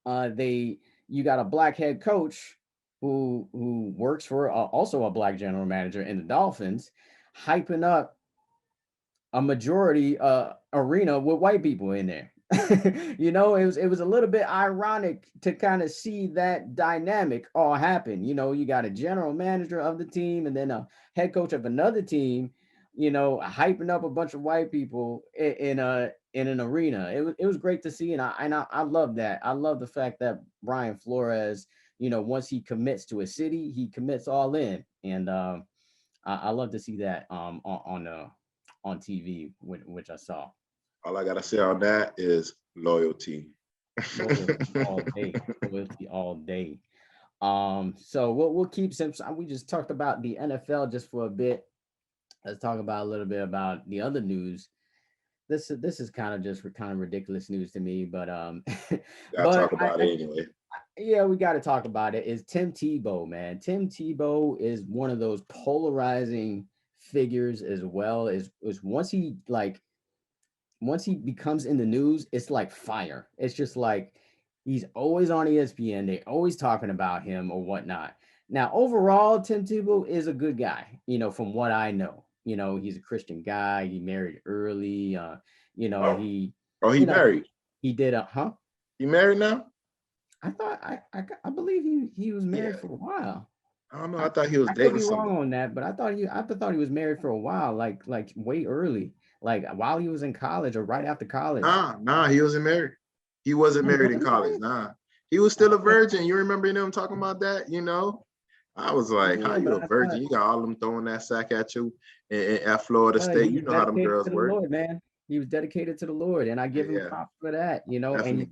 And then you got a black head coach who works for also a black general manager in the Dolphins, hyping up a majority arena with white people in there. It was a little bit ironic to kind of see that dynamic all happen. You got a general manager of the team and then a head coach of another team, hyping up a bunch of white people in an arena. It was great to see, and I love that. I love the fact that Brian Flores, once he commits to a city, he commits all in, and I love to see that on TV, which I saw. All I gotta say on that is loyalty. Loyalty all day. So we'll keep some. We just talked about the NFL just for a bit. Let's talk about a little bit about the other news. This is kind of ridiculous news to me, but gotta talk about it anyway. Yeah, we got to talk about it. Is Tim Tebow, man? Tim Tebow is one of those polarizing figures as well. Is once he becomes in the news, it's like fire. It's just like he's always on ESPN. They're always talking about him or whatnot. Now, overall, Tim Tebow is a good guy, from what I know. He's a Christian guy. He married early. He married. He did He married now? I thought I believe he was married for a while. I don't know. I thought he was dating somebody. Wrong on that, but I thought he was married for a while, like way early. Like while he was in college or right after college. Nah, he wasn't married. He wasn't married in college. Nah, he was still a virgin. You remember them talking about that? I was like, how you a virgin? You got all them throwing that sack at you at Florida State. You know how them girls work. Lord, man. He was dedicated to the Lord, and I give him props for that. Definitely. And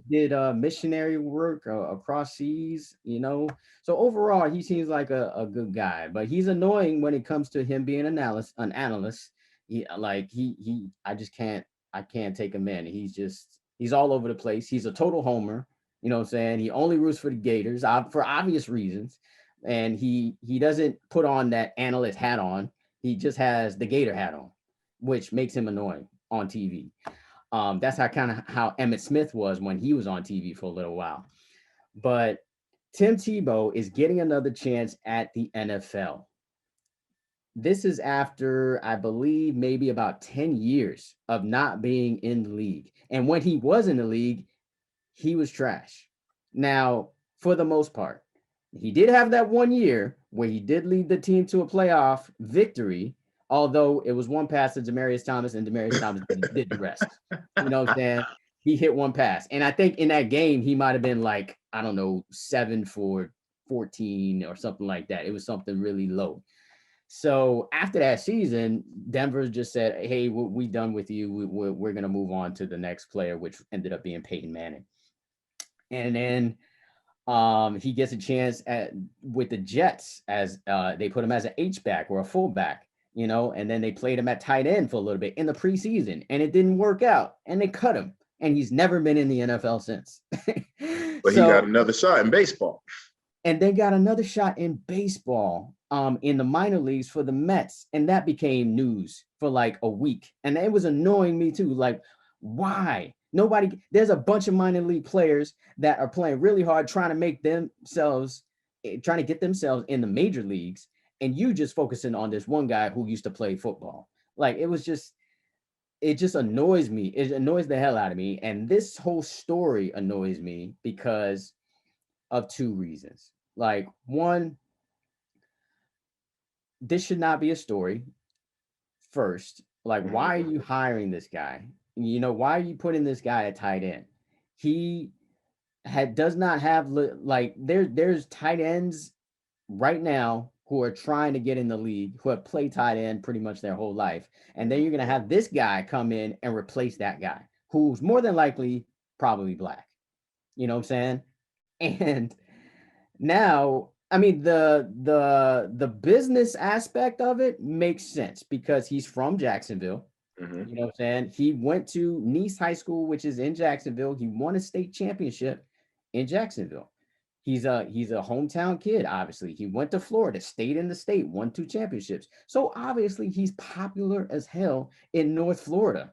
he did missionary work across seas. So overall, he seems like a good guy, but he's annoying when it comes to him being an analyst. I can't take him in. He's all over the place. He's a total homer. You know what I'm saying? He only roots for the Gators for obvious reasons. And he doesn't put on that analyst hat on. He just has the Gator hat on, which makes him annoying on TV. That's how Emmitt Smith was when he was on TV for a little while. But Tim Tebow is getting another chance at the NFL. This is after, I believe, maybe about 10 years of not being in the league. And when he was in the league, he was trash. Now, for the most part, he did have that 1 year where he did lead the team to a playoff victory, although it was one pass to Demaryius Thomas, and Demaryius Thomas did the rest. You know what I'm saying? He hit one pass. And I think in that game, he might have been like, 7 for 14 or something like that. It was something really low. So after that season, Denver just said, hey, we done with you. We're going to move on to the next player, which ended up being Peyton Manning. And then he gets a chance with the Jets as they put him as an H-back or a fullback, and then they played him at tight end for a little bit in the preseason, and it didn't work out, and they cut him, and he's never been in the NFL since. But he got another shot in baseball. And they got another shot in baseball in the minor leagues for the Mets, and that became news for like a week. And it was annoying me too. Like, why? There's a bunch of minor league players that are playing really hard, trying to make themselves trying to get themselves in the major leagues, and you just focusing on this one guy who used to play football. Like it just annoys me. It annoys the hell out of me. And this whole story annoys me because of two reasons. Like, one, this should not be a story. First, like, why are you hiring this guy? Why are you putting this guy at tight end? He does not have, like, there's tight ends right now who are trying to get in the league, who have played tight end pretty much their whole life. And then you're going to have this guy come in and replace that guy, who's more than likely probably black. You know what I'm saying? And now, I mean, the business aspect of it makes sense because he's from Jacksonville. Mm-hmm. You know what I'm saying? He went to Nice High School, which is in Jacksonville. He won a state championship in Jacksonville. He's a hometown kid, obviously. He went to Florida, stayed in the state, won 2 championships. So obviously he's popular as hell in North Florida.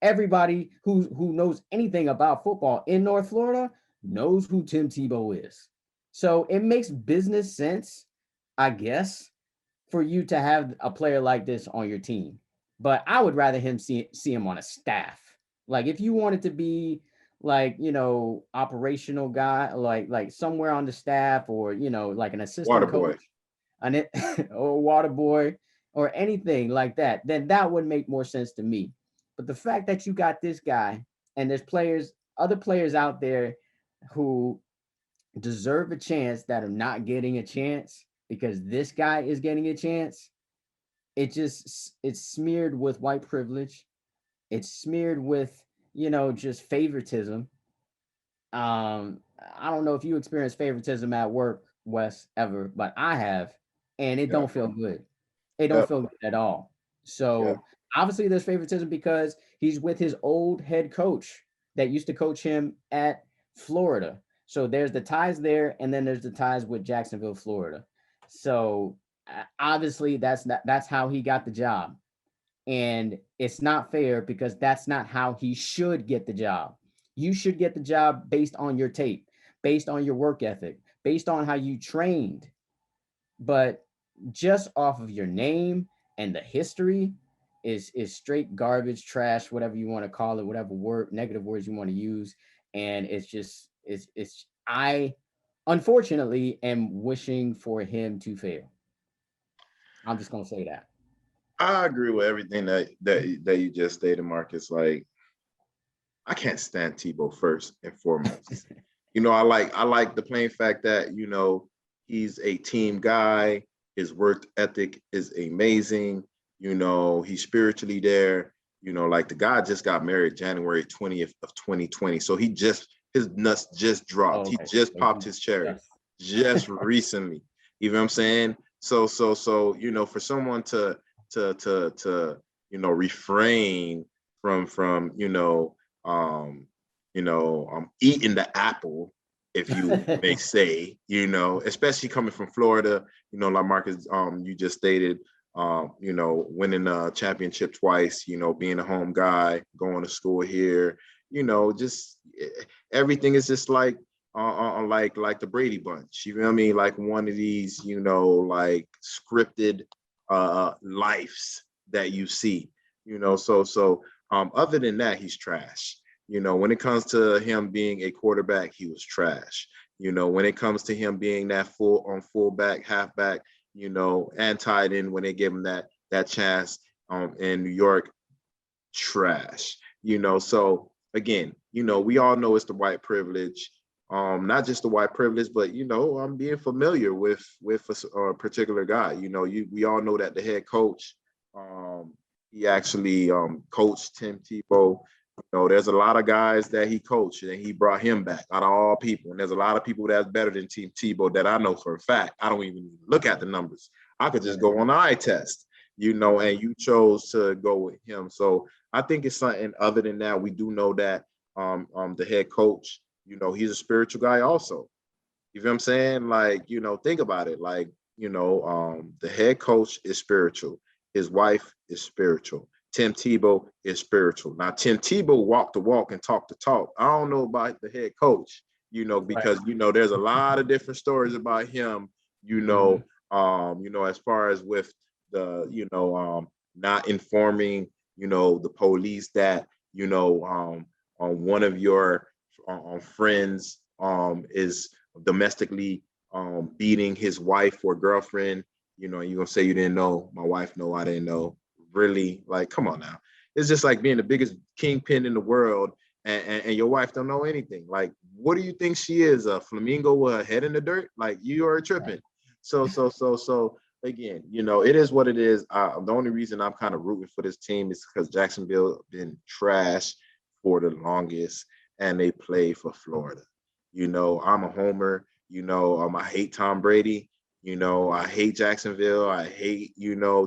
Everybody who knows anything about football in North Florida knows who Tim Tebow is. So it makes business sense, I guess, for you to have a player like this on your team. But I would rather see him on a staff. Like, if you wanted to be like, operational guy, like somewhere on the staff, or like an assistant Water coach, boy. or water boy, or anything like that, then that would make more sense to me. But the fact that you got this guy, and there's other players out there who deserve a chance that are not getting a chance because this guy is getting a chance, it's smeared with white privilege. It's smeared with just favoritism. I don't know if you experience favoritism at work, Wes, ever, but I have, and it don't feel good. It don't feel good at all. So obviously there's favoritism because he's with his old head coach that used to coach him at Florida. So there's the ties there, and then there's the ties with Jacksonville, Florida. So obviously that's how he got the job. And it's not fair because that's not how he should get the job. You should get the job based on your tape, based on your work ethic, based on how you trained. But just off of your name and the history is straight garbage, trash, whatever you want to call it, whatever negative words you want to use. And I unfortunately am wishing for him to fail. I'm just gonna say that. I agree with everything that you just stated, Marcus. Like, I can't stand Tebow first and foremost. I like the plain fact that he's a team guy. His work ethic is amazing. He's spiritually there. Like, the guy just got married January 20th of 2020. So his nuts just dropped. He just popped his cherry just recently. You know what I'm saying? So for someone to refrain from eating the apple, if you may say, especially coming from Florida, like Marcus, you just stated, winning a championship twice, being a home guy, going to school here, just everything is just like the Brady Bunch. You know what I mean? Like one of these, like scripted lives that you see. So other than that, he's trash. When it comes to him being a quarterback, he was trash. When it comes to him being that fullback, halfback, and tight end, when they give him that chance in New York, trash. So again, we all know it's the white privilege. Not just the white privilege, but I'm being familiar with a particular guy. We all know that the head coach, he actually coached Tim Tebow. There's a lot of guys that he coached and he brought him back out of all people. And there's a lot of people that's better than Tim Tebow that I know for a fact. I don't even look at the numbers. I could just go on the eye test, and you chose to go with him. So I think it's something other than that. We do know that the head coach, he's a spiritual guy also. You know what I'm saying? Like, think about it. Like, the head coach is spiritual. His wife is spiritual. Tim Tebow is spiritual. Now, Tim Tebow walked the walk and talked the talk. I don't know about the head coach. because there's a lot of different stories about him, as far as with the not informing the police that one of your friends is domestically beating his wife or girlfriend, and you're gonna say you didn't know. My wife know, I didn't know. Really? Like, come on now. It's just like being the biggest kingpin in the world and your wife don't know anything. Like, what do you think she is? A flamingo with her head in the dirt? Like, you are tripping. So again, it is what it is. The only reason I'm kind of rooting for this team is because Jacksonville been trash for the longest, and they play for Florida. I'm a homer. I hate Tom Brady. I hate Jacksonville. I hate,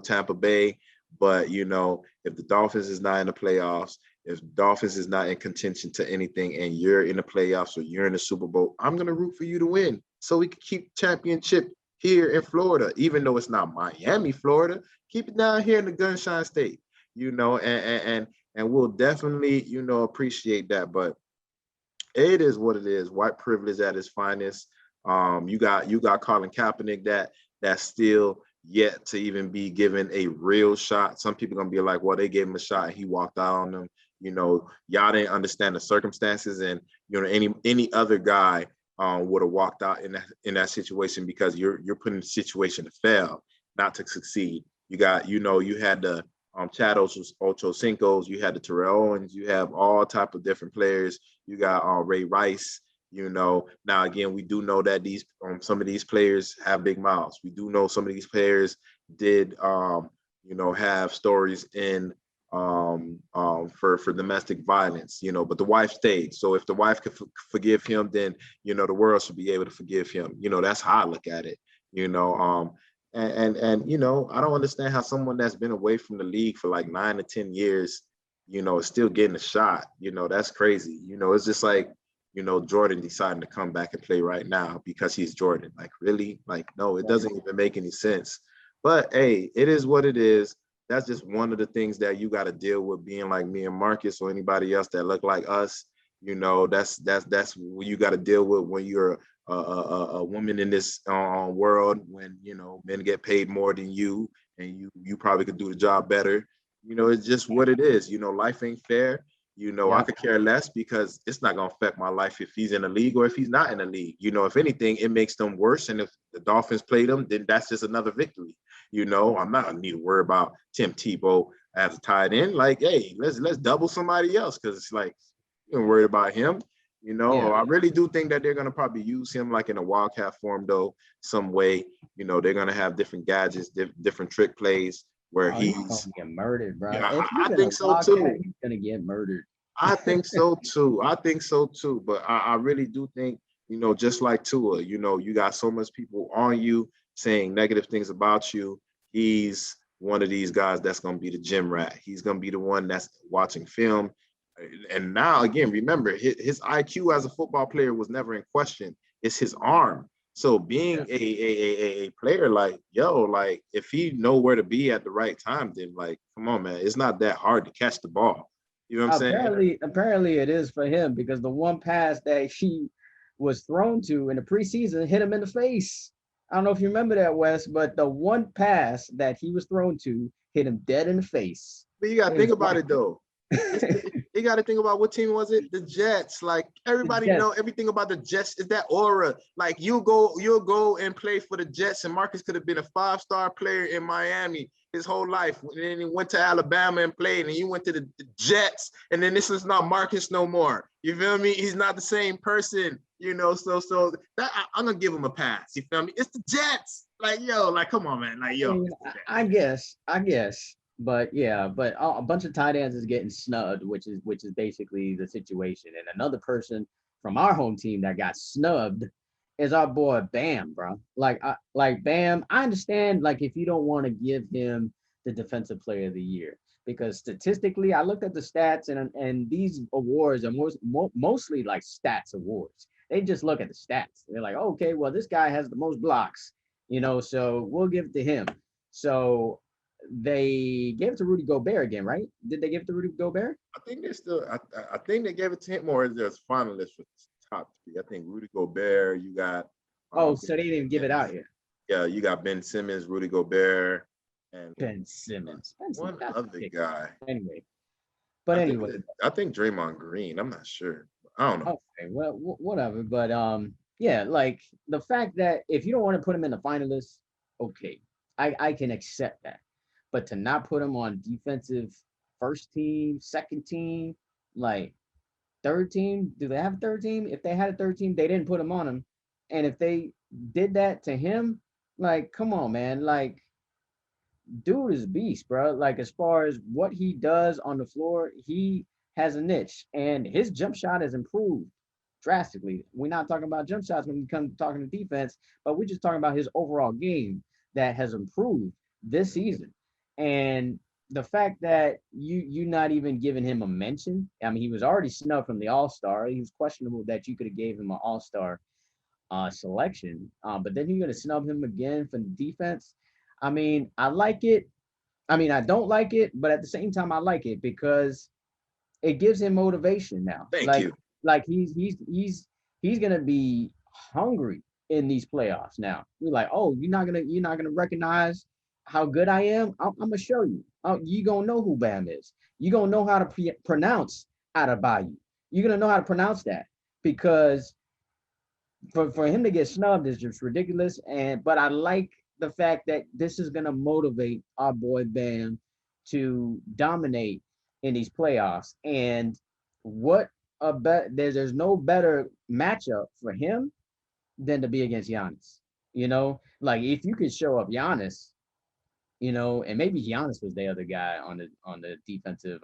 Tampa Bay. But, if the Dolphins is not in the playoffs, if Dolphins is not in contention to anything and you're in the playoffs or you're in the Super Bowl, I'm going to root for you to win so we can keep championship here in Florida, even though it's not Miami, Florida. Keep it down here in the Gunshine State, and we'll definitely, appreciate that. But it is what it is. White privilege at its finest. You got Colin Kaepernick that's still yet to even be given a real shot. Some people are gonna be like, well, they gave him a shot and he walked out on them. Y'all didn't understand the circumstances, and any other guy would have walked out in that situation, because you're put in a situation to fail, not to succeed. You got, you had the Chad Ochocinco's, you had the Terrell Owens, you have all type of different players. You got Ray Rice. Now again, we do know that these some of these players have big mouths. We do know some of these players did have stories in for domestic violence, but the wife stayed. So if the wife could forgive him, then the world should be able to forgive him. That's how I look at it. And I don't understand how someone that's been away from the league for like 9 to 10 years, is still getting a shot. That's crazy. It's just like, Jordan deciding to come back and play right now because he's Jordan. Like, really? Like, no, it doesn't even make any sense. But hey, it is what it is. That's just one of the things that you got to deal with, being like me and Marcus or anybody else that look like us. That's what you got to deal with when you're a woman in this world, when men get paid more than you, and you probably could do the job better. It's just what it is. Life ain't fair. I could care less, because it's not going to affect my life if he's in the league or if he's not in the league. If anything, it makes them worse. And if the Dolphins play them, then that's just another victory. I'm not going to need to worry about Tim Tebow as a tight end. Like, hey, let's double somebody else, because it's like, you're worried about him. I really do think that they're going to probably use him like in a wildcat form, though, some way. They're going to have different gadgets, different trick plays, where he's gonna get murdered, bro. Yeah, I think so too. He's gonna get murdered. I think so too. But I really do think, just like Tua, you got so much people on you saying negative things about you. He's one of these guys that's gonna be the gym rat. He's gonna be the one that's watching film. And now again, remember, his IQ as a football player was never in question. It's his arm. So being a player, like, if he know where to be at the right time, then like, come on, man, it's not that hard to catch the ball. You know what I'm saying? Apparently it is for him, because the one pass that he was thrown to in the preseason hit him in the face. I don't know if you remember that, Wes, but the one pass that he was thrown to hit him dead in the face. But you got to think about it, though. You got to think about, what team was it? The Jets. Like, everybody know everything about the Jets is that aura. Like, you'll go and play for the Jets, and Marcus could have been a 5-star player in Miami his whole life. And then he went to Alabama and played, and you went to the Jets, and then this is not Marcus no more. You feel me? He's not the same person, so that I'm gonna give him a pass. You feel me? It's the Jets. Like, come on, man. Like, I guess. But yeah, a bunch of tight ends is getting snubbed, which is basically the situation. And another person from our home team that got snubbed is our boy Bam, bro. Like Bam, I understand, like, if you don't want to give him the defensive player of the year, because statistically, I looked at the stats, and these awards are mostly like stats awards. They just look at the stats. They're like, okay, well, this guy has the most blocks, so we'll give it to him. So they gave it to Rudy Gobert again, right? Did they give it to Rudy Gobert? I think they still. I think they gave it to him, or there's finalists for top three. I think Rudy Gobert. You got. Oh, so they didn't even give it out yet. Yeah, you got Ben Simmons, Rudy Gobert, and Ben Simmons. one other guy. Anyway, I think Draymond Green. I'm not sure. I don't know. Okay, well, whatever. But yeah, like the fact that if you don't want to put him in the finalists, okay, I can accept that. But to not put him on defensive first team, second team, like third team, do they have a third team? If they had a third team, they didn't put him on him. And if they did that to him, like, come on, man, like, dude is a beast, bro. Like, as far as what he does on the floor, he has a niche, and his jump shot has improved drastically. We're not talking about jump shots when we come to talking to defense, but we're just talking about his overall game that has improved this season. And the fact that you not even giving him a mention, I mean, he was already snubbed from the All-Star. He was questionable that you could have gave him an All-Star selection, but then you're going to snub him again for defense. I mean, I like it. I mean, I don't like it, but at the same time, I like it because it gives him motivation now. Thank you. Like he's gonna be hungry in these playoffs now. We're like, oh, you're not gonna recognize how good I am. I'm gonna show you. You gonna know who Bam is. You gonna know how to pronounce Adebayo. You're gonna know how to pronounce that because for him to get snubbed is just ridiculous. But I like the fact that this is gonna motivate our boy Bam to dominate in these playoffs. And there's no better matchup for him than to be against Giannis. You know, like if you could show up Giannis, you know, and maybe Giannis was the other guy on the defensive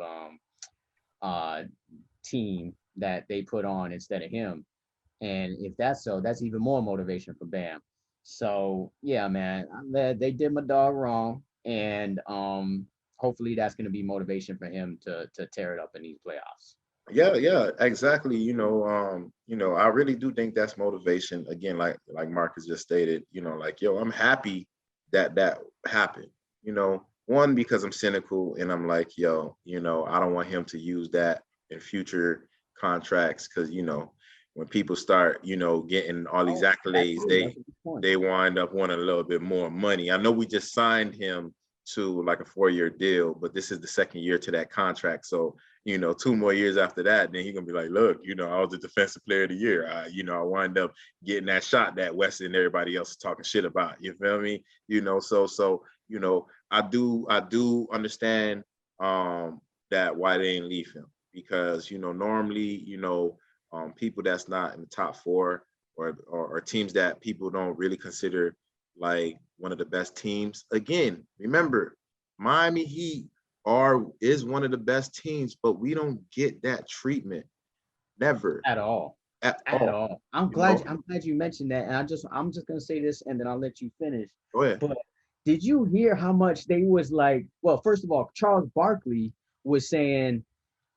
team that they put on instead of him. And if that's so, that's even more motivation for Bam. So yeah, man, they did my dog wrong, and hopefully that's going to be motivation for him to tear it up in these playoffs. Yeah, exactly. I really do think that's motivation. Again, like Marcus just stated, like, yo, I'm happy that happened. One, because I'm cynical and I'm like, yo, I don't want him to use that in future contracts because, when people start, getting all these accolades, they wind up wanting a little bit more money. I know we just signed him to like a 4-year deal, but this is the second year to that contract. So, 2 more years after that, then he's gonna be like, look, I was the defensive player of the year. I wind up getting that shot that West and everybody else is talking shit about. You feel me? So I do understand that why they didn't leave him because normally people that's not in the top 4 or teams that people don't really consider like one of the best teams. Again, remember, Miami Heat is one of the best teams, but we don't get that treatment. Never. At all. At all. I'm glad you mentioned that. And I'm just gonna say this and then I'll let you finish. Go ahead. But did you hear how much they was like, well, first of all, Charles Barkley was saying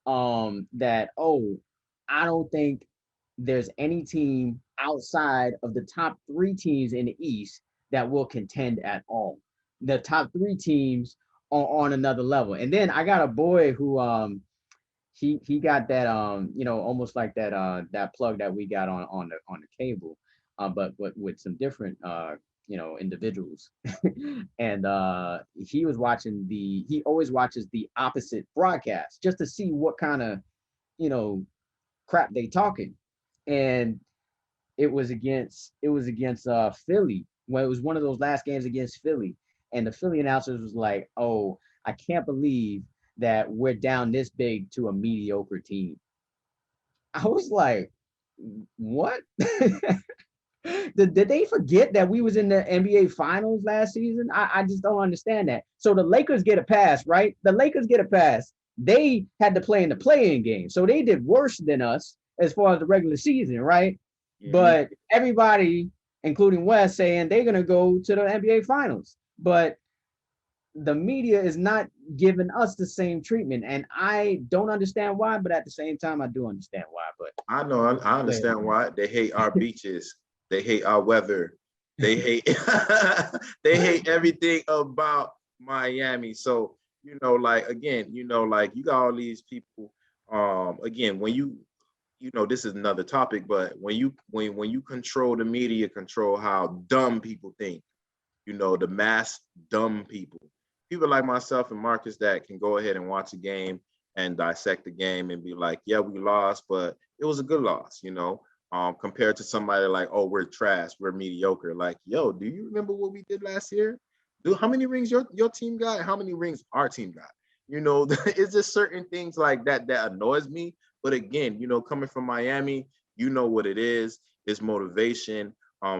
that, I don't think there's any team outside of the top 3 teams in the East that will contend at all. The top 3 teams are on another level. And then I got a boy who he got that almost like that plug that we got on the cable, but with some different individuals. And he was watching he always watches the opposite broadcast just to see what kind of crap they talking. And it was against Philly when it was one of those last games against Philly, and the Philly announcers was like, oh, I can't believe that we're down this big to a mediocre team. I was like, what? Did they forget that we was in the NBA finals last season? I just don't understand that. So the Lakers get a pass, right? The Lakers get a pass. They had to play in the play-in game. So they did worse than us as far as the regular season, right? Mm-hmm. But everybody, including West, saying they're going to go to the NBA finals. But the media is not giving us the same treatment. And I don't understand why, but at the same time, I do understand why. But I know, I understand why. They hate our beaches. They hate our weather. They hate they hate everything about Miami. So, like, again, like you got all these people. Again, when you this is another topic, but when you control the media, control how dumb people think, the mass dumb people like myself and Marcus that can go ahead and watch a game and dissect the game and be like, yeah, we lost, but it was a good loss, compared to somebody like, oh, we're trash, we're mediocre. Like, yo, do you remember what we did last year? How many rings your team got? How many rings our team got? It's just certain things like that annoys me. But again, coming from Miami, what it is. It's motivation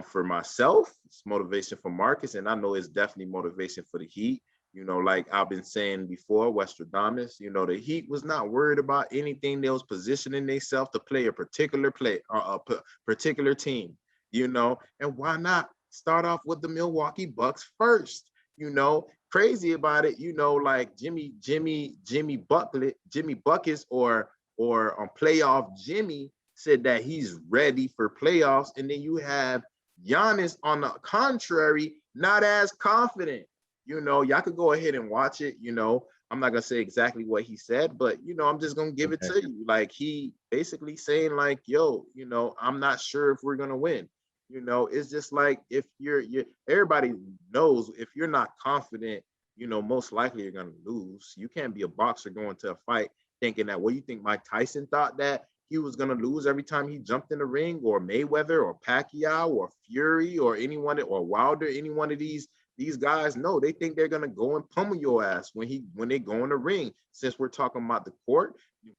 for myself. It's motivation for Marcus. And I know it's definitely motivation for the Heat. Like I've been saying before, Westradamus, the Heat was not worried about anything. They was positioning themselves to play a particular particular team, and why not start off with the Milwaukee Bucks first? Crazy about it, like Jimmy Buckets or playoff Jimmy said that he's ready for playoffs. And then you have Giannis on the contrary, not as confident. Y'all could go ahead and watch it. I'm not gonna say exactly what he said, but I'm just gonna give it to you. Like he basically saying like, yo, I'm not sure if we're gonna win. It's just like if you're everybody knows if you're not confident, most likely you're gonna lose. You can't be a boxer going to a fight thinking that, what you think Mike Tyson thought that he was gonna lose every time he jumped in the ring, or Mayweather or Pacquiao or Fury or anyone, or Wilder, any one of these guys? No, they think they're gonna go and pummel your ass when they go in the ring. Since we're talking about the court,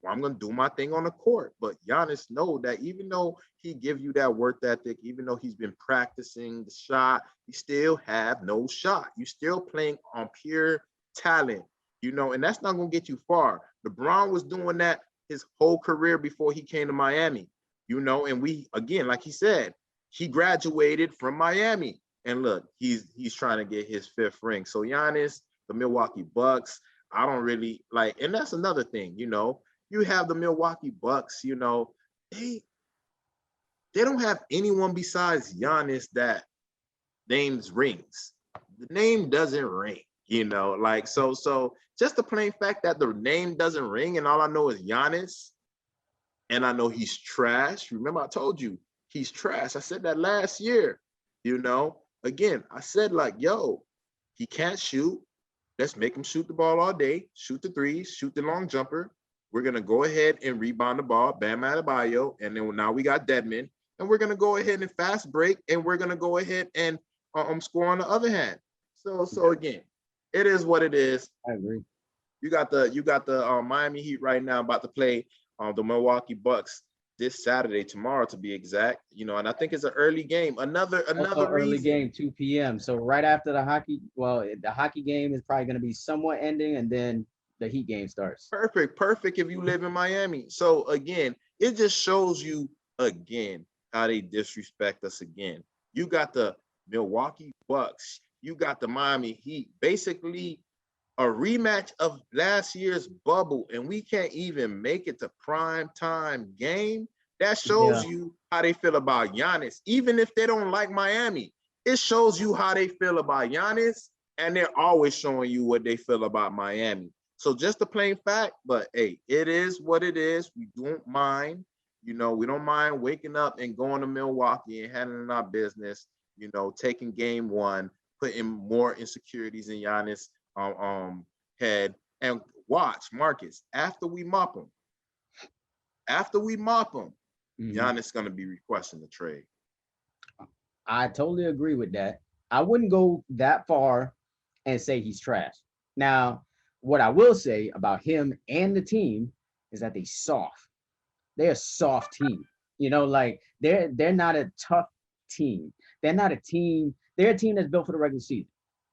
I'm gonna do my thing on the court. But Giannis know that even though he give you that work ethic, even though he's been practicing the shot, you still have no shot. You still playing on pure talent, and that's not gonna get you far. LeBron was doing that his whole career before he came to Miami, and we, again, like he said, he graduated from Miami. And look, he's trying to get his 5th ring. So Giannis, the Milwaukee Bucks, I don't really like, and that's another thing, you have the Milwaukee Bucks, they don't have anyone besides Giannis that names rings. The name doesn't ring, like, so just the plain fact that the name doesn't ring and all I know is Giannis, and I know he's trash. Remember, I told you he's trash. I said that last year, Again, I said like, yo, he can't shoot. Let's make him shoot the ball all day, shoot the threes, shoot the long jumper. We're going to go ahead and rebound the ball, Bam Adebayo, and then now we got Dedmon, and we're going to go ahead and fast break, and we're going to go ahead and score on the other hand. So again, it is what it is. I agree. You got the Miami Heat right now about to play the Milwaukee Bucks this Saturday, tomorrow to be exact, and I think it's an early game. Another early game, 2 p.m. So right after the hockey game is probably going to be somewhat ending, and then the Heat game starts. Perfect if you live in Miami. So again, it just shows you again how they disrespect us again. You got the Milwaukee Bucks, you got the Miami Heat, basically a rematch of last year's bubble, and we can't even make it to prime time game. That shows you how they feel about Giannis. Even if they don't like Miami, it shows you how they feel about Giannis, and they're always showing you what they feel about Miami. So just the plain fact, but hey, it is what it is. We don't mind, we don't mind waking up and going to Milwaukee and handling our business, taking game 1, putting more insecurities in Giannis head, and watch Marcus after we mop him. Giannis going to be requesting the trade. I totally agree with that. I wouldn't go that far and say he's trash. Now, what I will say about him and the team is that they're soft. They're a soft team. Like they're not a tough team. They're not a team. They're a team that's built for the regular season.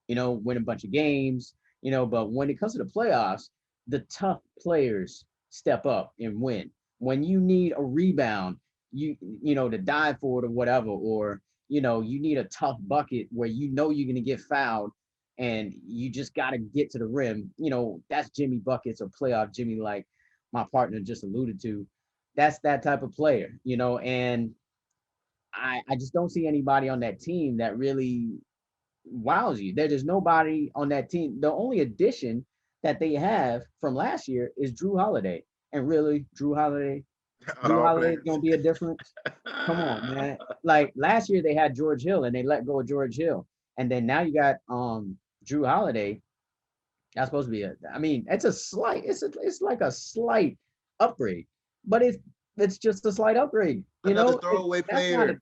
Win a bunch of games, but when it comes to the playoffs, the tough players step up and win. When you need a rebound, to dive for it or whatever, or, you need a tough bucket where you're going to get fouled and you just got to get to the rim. That's Jimmy Buckets or playoff Jimmy, like my partner just alluded to. That's that type of player, and I just don't see anybody on that team that really wows you. There's nobody on that team. The only addition that they have from last year is Drew Holiday. And really, Drew Holiday Drew Holiday is gonna be a difference. Come on, man. Like last year they had George Hill and they let go of George Hill. And then now you got Drew Holiday. That's supposed to be I mean, it's like a slight upgrade, but it's just a slight upgrade. You Another know, throwaway that's player. not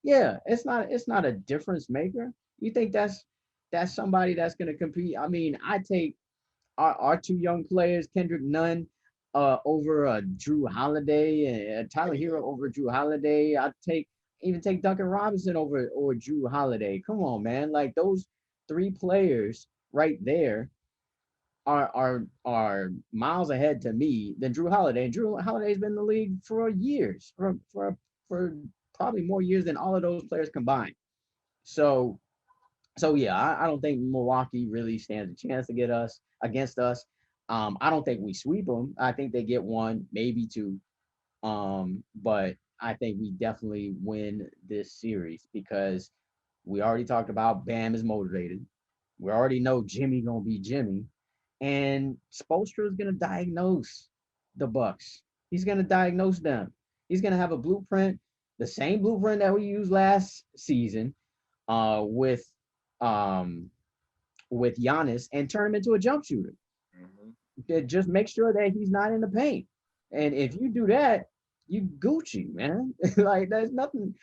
yeah, it's not a difference maker. You think that's somebody that's gonna compete? I mean, I take our two young players, Kendrick Nunn, over Drew Holiday and Tyler Hero over Drew Holiday. I'd even take Duncan Robinson over or Drew Holiday. Come on, man. Like those three players right there are miles ahead to me than Drew Holiday. And Drew Holiday's been in the league for years, for probably more years than all of those players combined. So yeah, I don't think Milwaukee really stands a chance to get us against us. I don't think we sweep them. I think they get one, maybe two. But I think we definitely win this series because we already talked about Bam is motivated. We already know Jimmy gonna be Jimmy, and Spoelstra is gonna diagnose the Bucks. He's gonna diagnose them. He's gonna have a blueprint, the same blueprint that we used last season, with Giannis, and turn him into a jump shooter. Just make sure that he's not in the paint. And if you do that, you Gucci, man. Like there's nothing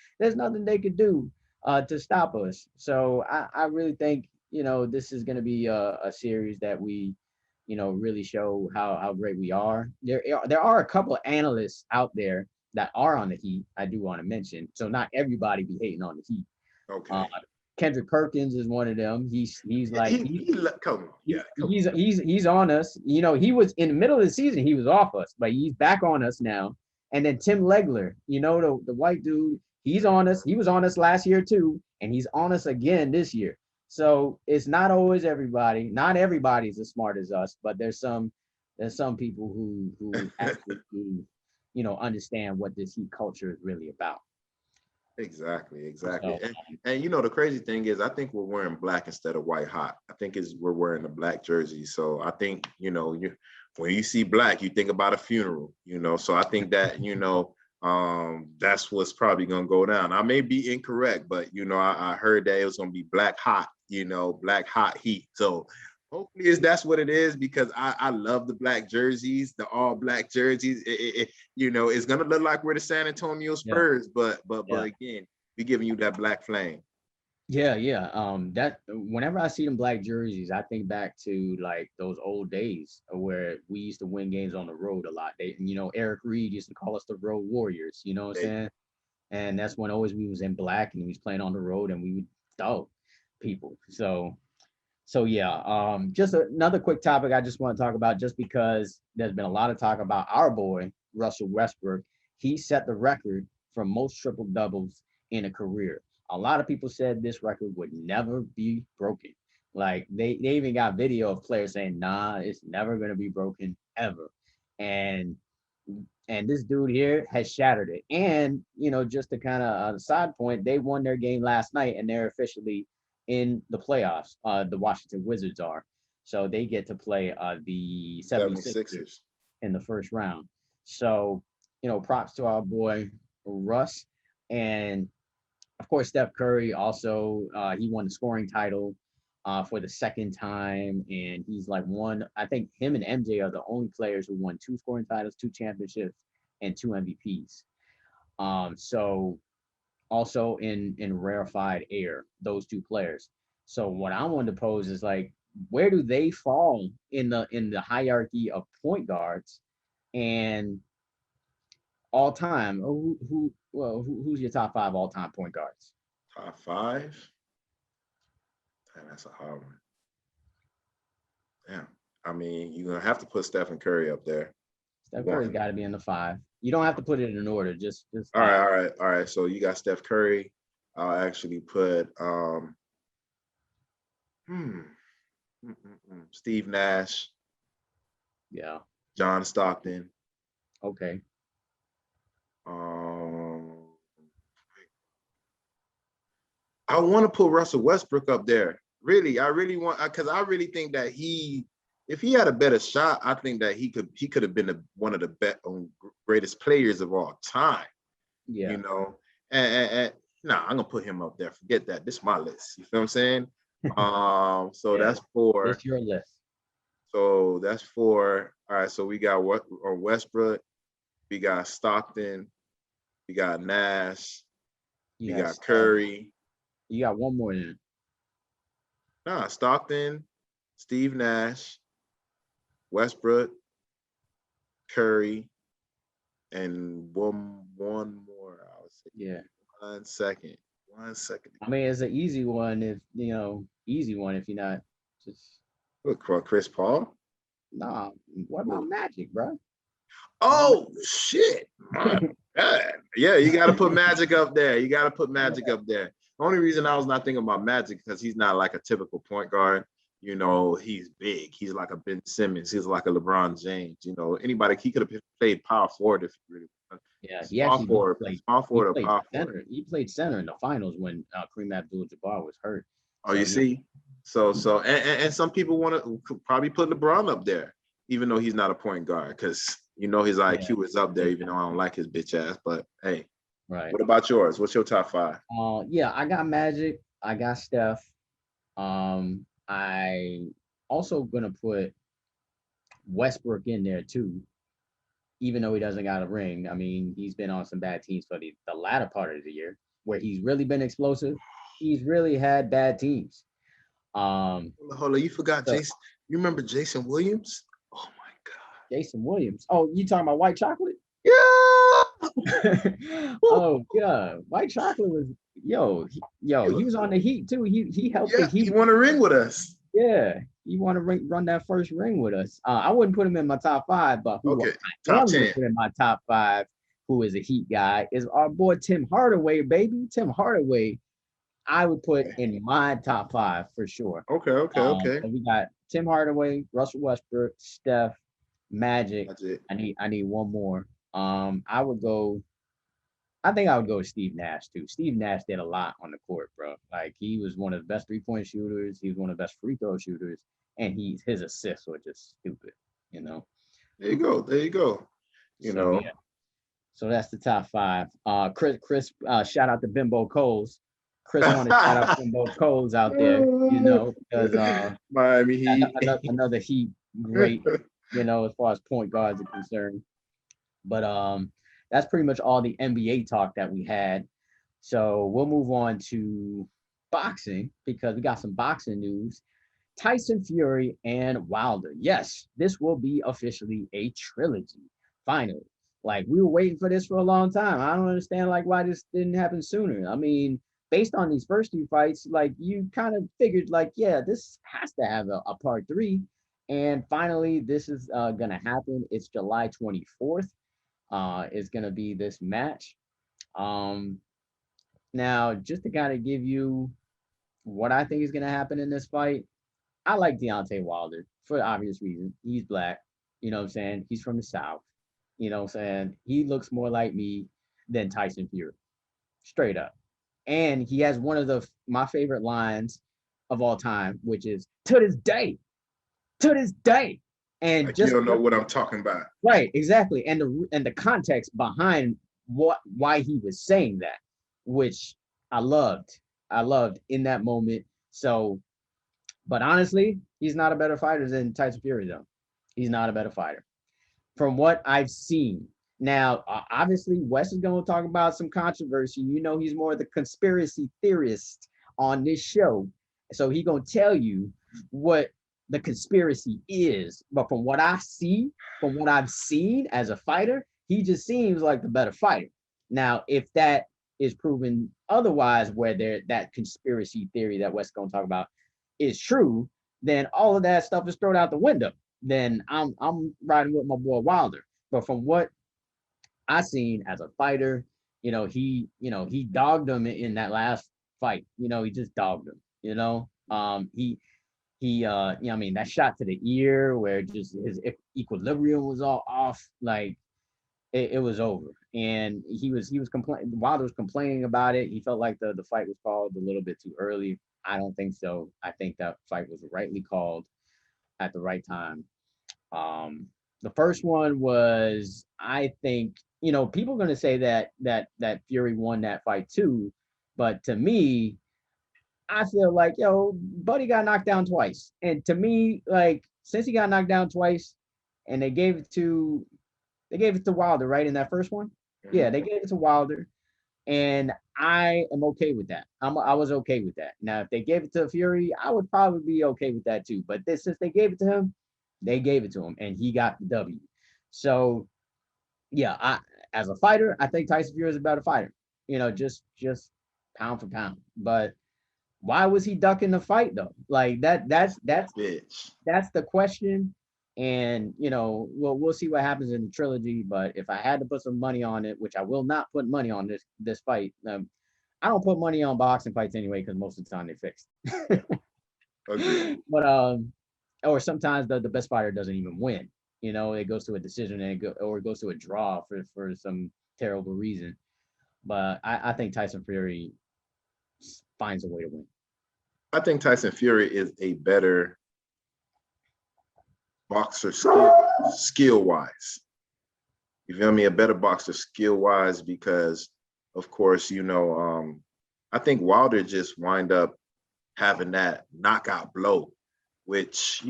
they could do to stop us. So I really think, this is going to be a series that we, really show how great we are. There are a couple of analysts out there that are on the Heat. I do want to mention. So not everybody be hating on the Heat. Okay. Kendrick Perkins is one of them. He's Come on. Yeah, he's on us. He was in the middle of the season, he was off us, but he's back on us now. And then Tim Legler, the white dude, he's on us. He was on us last year too, and he's on us again this year. So it's not always everybody. Not everybody's as smart as us, but there's some people who actually understand what this Heat culture is really about. Exactly. And the crazy thing is, I think we're wearing black instead of white hot. I think we're wearing a black jersey. So I think, when you see black, you think about a funeral, So I think that, that's what's probably going to go down. I may be incorrect, but, I heard that it was going to be black hot, black hot Heat. So hopefully that's what it is, because I love the black jerseys, the all black jerseys. It's gonna look like we're the San Antonio Spurs, but again, we're giving you that black flame. Yeah. That whenever I see them black jerseys, I think back to like those old days where we used to win games on the road a lot. Eric Reed used to call us the Road Warriors. You know what I'm saying? And that's when always we was in black and we was playing on the road and we would dog people. So yeah, just another quick topic I just want to talk about, just because there's been a lot of talk about our boy, Russell Westbrook. He set the record for most triple doubles in a career. A lot of people said this record would never be broken. Like they even got video of players saying, nah, it's never going to be broken ever. And this dude here has shattered it. And, just to kind of side point, they won their game last night and they're officially in the playoffs. The Washington Wizards are. So they get to play the 76ers in the first round. So, props to our boy Russ. And of course, Steph Curry also, he won the scoring title for the second time. And he's like I think him and MJ are the only players who won 2 scoring titles, 2 championships, and 2 MVPs. So also in rarefied air, those 2 players. So what I wanted to pose is like, where do they fall in the hierarchy of point guards and all time? Who's your top 5 all time point guards? Top 5? Man, that's a hard one. Yeah, I mean, you're gonna have to put Stephen Curry up there. Steph Curry's got to be in the 5. You don't have to put it in order. Just all right. So you got Steph Curry. I'll actually put Steve Nash. Yeah. John Stockton. Okay. I want to put Russell Westbrook up there. Really, I really want, because I really think that he if he had a better shot, I think that he could have been one of the greatest players of all time. Yeah. You know, and I'm gonna put him up there. Forget that. This is my list. You feel what I'm saying? So Yeah. that's 4. It's your list. So that's 4. All right. So we got Westbrook, we got Stockton, we got Nash, we got Curry. You got one more in. Stockton, Steve Nash, Westbrook, Curry, and one more. I would say. Yeah. 1 second. I mean, it's an easy one if you're not just. Look for Chris Paul. Nah, what about Magic, bro? Oh shit! My God. Yeah, you got to put Magic up there. The only reason I was not thinking about Magic because he's not like a typical point guard. You know, he's big. He's like a Ben Simmons. He's like a LeBron James. You know, anybody he could have played power forward if he really wanted. Yeah, he actually played power forward. Center. He played center in the finals when Kareem Abdul-Jabbar was hurt. Oh, so, you see? So and some people want to probably put LeBron up there, even though he's not a point guard, because you know his IQ is up there, even though I don't like his bitch ass. But hey, right. What about yours? What's your top 5? Yeah, I got Magic. I got Steph. I also gonna put Westbrook in there too, even though he doesn't got a ring. I mean, he's been on some bad teams for the latter part of the year where he's really been explosive. He's really had bad teams. Hold on, you forgot Jason. You remember Jason Williams? Oh my God. Jason Williams. Oh, you talking about white chocolate? Yeah. Oh yeah, white chocolate was he was on the Heat too. He helped the Heat. He won a ring with us. Yeah, he want to run that first ring with us. I wouldn't put him in my top 5, but top 10. Put in my top 5, who is a Heat guy, is our boy Tim Hardaway, baby. Tim Hardaway, I would put in my top 5 for sure. Okay. So we got Tim Hardaway, Russell Westbrook, Steph, Magic. That's it. I need one more. I think I would go with Steve Nash too. Steve Nash did a lot on the court, bro. Like he was one of the best 3-point shooters. He was one of the best free throw shooters, and his assists were just stupid. You know. There you go. Yeah. So that's the top 5. Chris, shout out to Bimbo Coles. Chris wanted to shout out Bimbo Coles out there, because Miami Heat, another Heat great, as far as point guards are concerned. But that's pretty much all the NBA talk that we had. So we'll move on to boxing because we got some boxing news. Tyson Fury and Wilder. Yes, this will be officially a trilogy. Finally. Like we were waiting for this for a long time. I don't understand why this didn't happen sooner. I mean, based on these first 2 fights, you kind of figured this has to have a part 3. And finally, this is gonna happen. It's July 24th. Is going to be this match. Now, just to kind of give you what I think is going to happen in this fight, I like Deontay Wilder for obvious reasons. He's black, you know what I'm saying? He's from the South, you know what I'm saying? He looks more like me than Tyson Fury, straight up. And he has one of my favorite lines of all time, which is, to this day. And you don't know what I'm talking about. Right, exactly. And the context behind why he was saying that, which I loved in that moment. So, but honestly, he's not a better fighter than Tyson Fury, though. He's not a better fighter. From what I've seen. Now, obviously, Wes is going to talk about some controversy. He's more the conspiracy theorist on this show. So he's going to tell you what the conspiracy is, but from what I've seen as a fighter, he just seems like the better fighter. Now, if that is proven otherwise, where that conspiracy theory that Wes gonna talk about is true, then all of that stuff is thrown out the window. Then I'm riding with my boy Wilder. But from what I seen as a fighter, he dogged him in that last fight. He just dogged him. That shot to the ear where just his equilibrium was all off, it was over. And he was complaining. Wilder was complaining about it. He felt like the fight was called a little bit too early. I don't think so. I think that fight was rightly called. at the right time. The first one was, I think, people are going to say that Fury won that fight too, but to me, I feel like, Buddy got knocked down twice. And to me, like, since he got knocked down twice and they gave it to Wilder, right? In that first one. Mm-hmm. Yeah, they gave it to Wilder. And I am okay with that. I was okay with that. Now, if they gave it to Fury, I would probably be okay with that too. But since they gave it to him, they gave it to him and he got the W. So yeah, as a fighter, I think Tyson Fury is a better fighter. Just pound for pound. But why was he ducking the fight though? Like that's the question. And we'll see what happens in the trilogy. But if I had to put some money on it, which I will not put money on this fight, I don't put money on boxing fights anyway because most of the time they fixed. Okay. But or sometimes the best fighter doesn't even win. It goes to a decision and it goes to a draw for some terrible reason. But I think Tyson Fury finds a way to win. I think Tyson Fury is a better boxer skill wise. You feel me? A better boxer skill wise because, of course, I think Wilder just wind up having that knockout blow, which,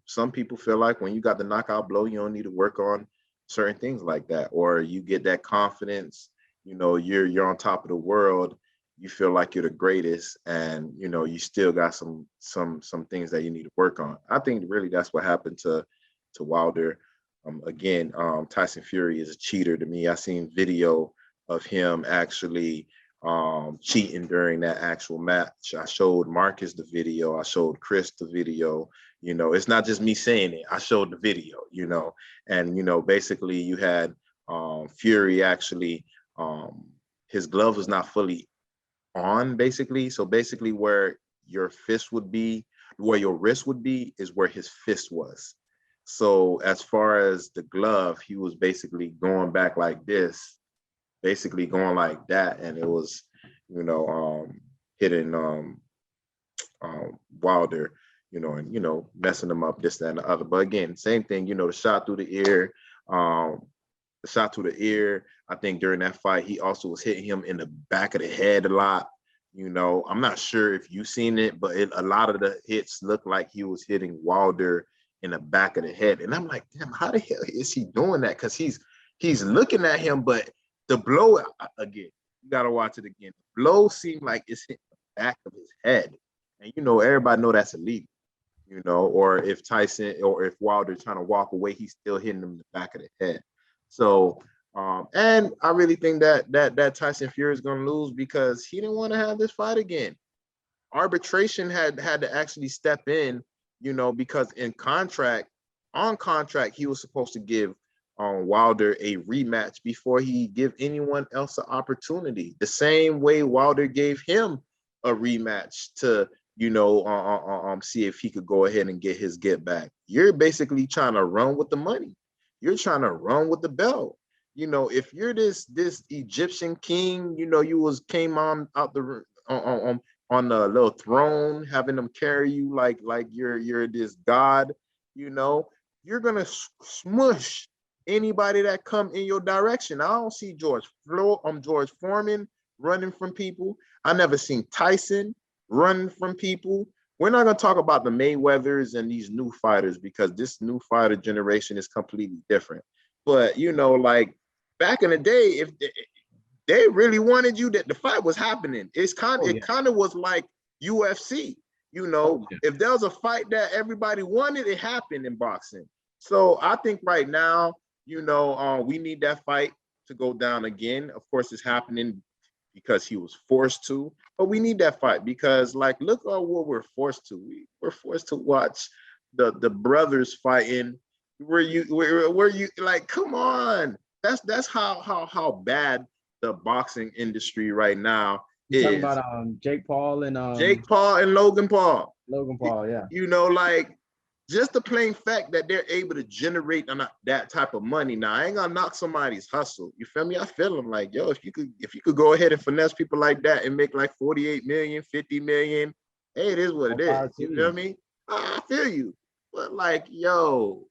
some people feel like when you got the knockout blow, you don't need to work on certain things like that, or you get that confidence, you're on top of the world. You feel like you're the greatest and, you still got some things that you need to work on. I think really that's what happened to Wilder. Again, Tyson Fury is a cheater to me. I seen video of him actually cheating during that actual match. I showed Marcus the video. I showed Chris the video. It's not just me saying it. I showed the video, and, basically you had Fury actually, his glove was not fully on basically. So basically where your fist would be, where your wrist would be is where his fist was. So as far as the glove, he was basically going back like this, basically going like that. And it was, hitting Wilder, and, messing him up, this, that, and the other. But again, same thing, the shot through the ear, I think during that fight, he also was hitting him in the back of the head a lot. I'm not sure if you've seen it, but a lot of the hits looked like he was hitting Wilder in the back of the head. And I'm like, damn, how the hell is he doing that? Because he's looking at him, but the blow, again, you got to watch it again. The blow seemed like it's hitting the back of his head. And, everybody know that's illegal, or if Tyson or if Wilder trying to walk away, he's still hitting him in the back of the head. So, and I really think that Tyson Fury is going to lose because he didn't want to have this fight again. Arbitration had to actually step in, because on contract, he was supposed to give Wilder a rematch before he give anyone else an opportunity. The same way Wilder gave him a rematch to, see if he could go ahead and get his get back. You're basically trying to run with the money. You're trying to run with the belt. If you're this Egyptian king, you came on out the on the little throne, having them carry you like you're this god, you're gonna smush anybody that come in your direction. I don't see George Foreman running from people. I never seen Tyson running from people. We're not gonna talk about the Mayweathers and these new fighters because this new fighter generation is completely different. But like back in the day, if they really wanted you, that the fight was happening. It kind of was like UFC. If there was a fight that everybody wanted, it happened in boxing. So I think right now, we need that fight to go down again. Of course, it's happening because he was forced to, but we need that fight because, like, look at what we're forced to. We're forced to watch the brothers fighting. Where you like, come on. That's how bad the boxing industry right now is. You're talking about Jake Paul and Logan Paul. Logan Paul, yeah. Like just the plain fact that they're able to generate that type of money. Now, I ain't gonna knock somebody's hustle. You feel me? I feel them like, yo, if you could go ahead and finesse people like that and make like 48 million, 50 million, hey, it is what it is. You feel me? I feel you. But like, yo,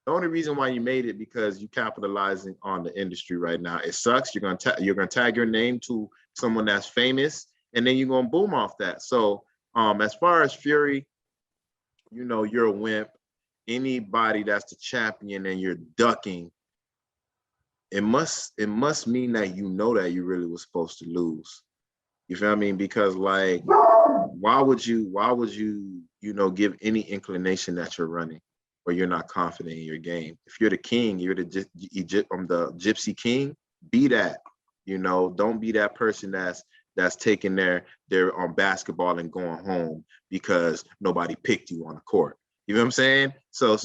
the only reason why you made it because you capitalizing on the industry right now. It sucks. You're gonna tag your name to someone that's famous, and then you're gonna boom off that. So, as far as Fury, you're a wimp. Anybody that's the champion and you're ducking, it must mean that that you really was supposed to lose. You feel what I mean? Because like, why would you give any inclination that you're running or you're not confident in your game? If you're the king, you're the gypsy king, be that. Don't be that person that's taking their basketball and going home because nobody picked you on the court. You know what I'm saying? So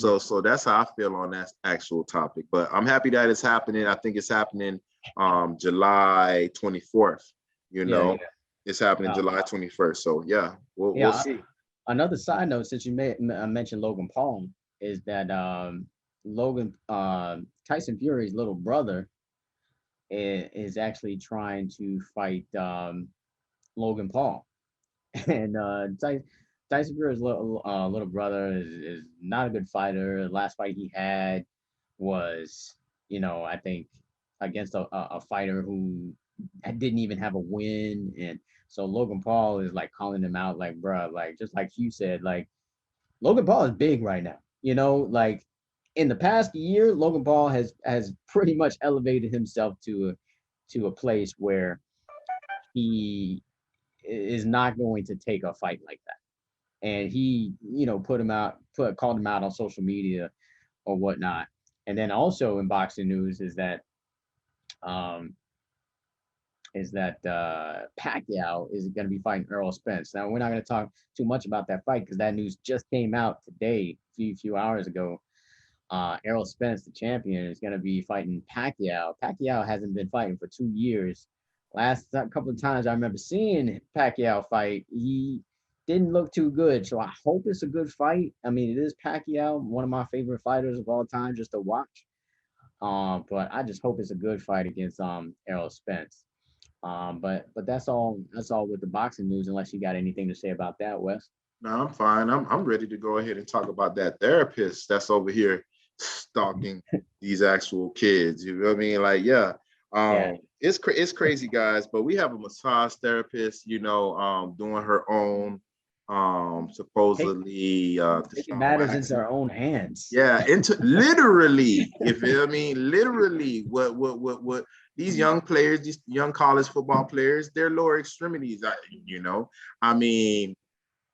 that's how I feel on that actual topic. But I'm happy that it's happening. I think it's happening July 24th. It's happening July 21st. So yeah, we'll see. Another side note, since you mentioned Logan Paul, is that Tyson Fury's little brother is actually trying to fight Logan Paul, and Tyson Fury's little brother is not a good fighter. The last fight he had was, I think, against a fighter who didn't even have a win. And so Logan Paul is like calling him out, like, bruh, like, just like you said, like, Logan Paul is big right now. Like in the past year, Logan Paul has pretty much elevated himself to a place where he is not going to take a fight like that. And he, called him out on social media or whatnot. And then also in boxing news is that Pacquiao is going to be fighting Errol Spence. Now, we're not going to talk too much about that fight because that news just came out today, a few hours ago. Errol Spence, the champion, is going to be fighting Pacquiao. Pacquiao hasn't been fighting for 2 years. Last couple of times I remember seeing Pacquiao fight, he didn't look too good. So I hope it's a good fight. I mean, it is Pacquiao, one of my favorite fighters of all time, just to watch. But I just hope it's a good fight against Errol Spence. But that's all with the boxing news, unless you got anything to say about that, Wes. No, I'm fine. I'm ready to go ahead and talk about that therapist that's over here stalking these actual kids. You know what I mean? Like, yeah. It's crazy, guys, but we have a massage therapist, doing her own supposedly taking matters into our own hands. Yeah, into literally, you feel me? Literally, what these young players, these young college football players, their lower extremities, I mean,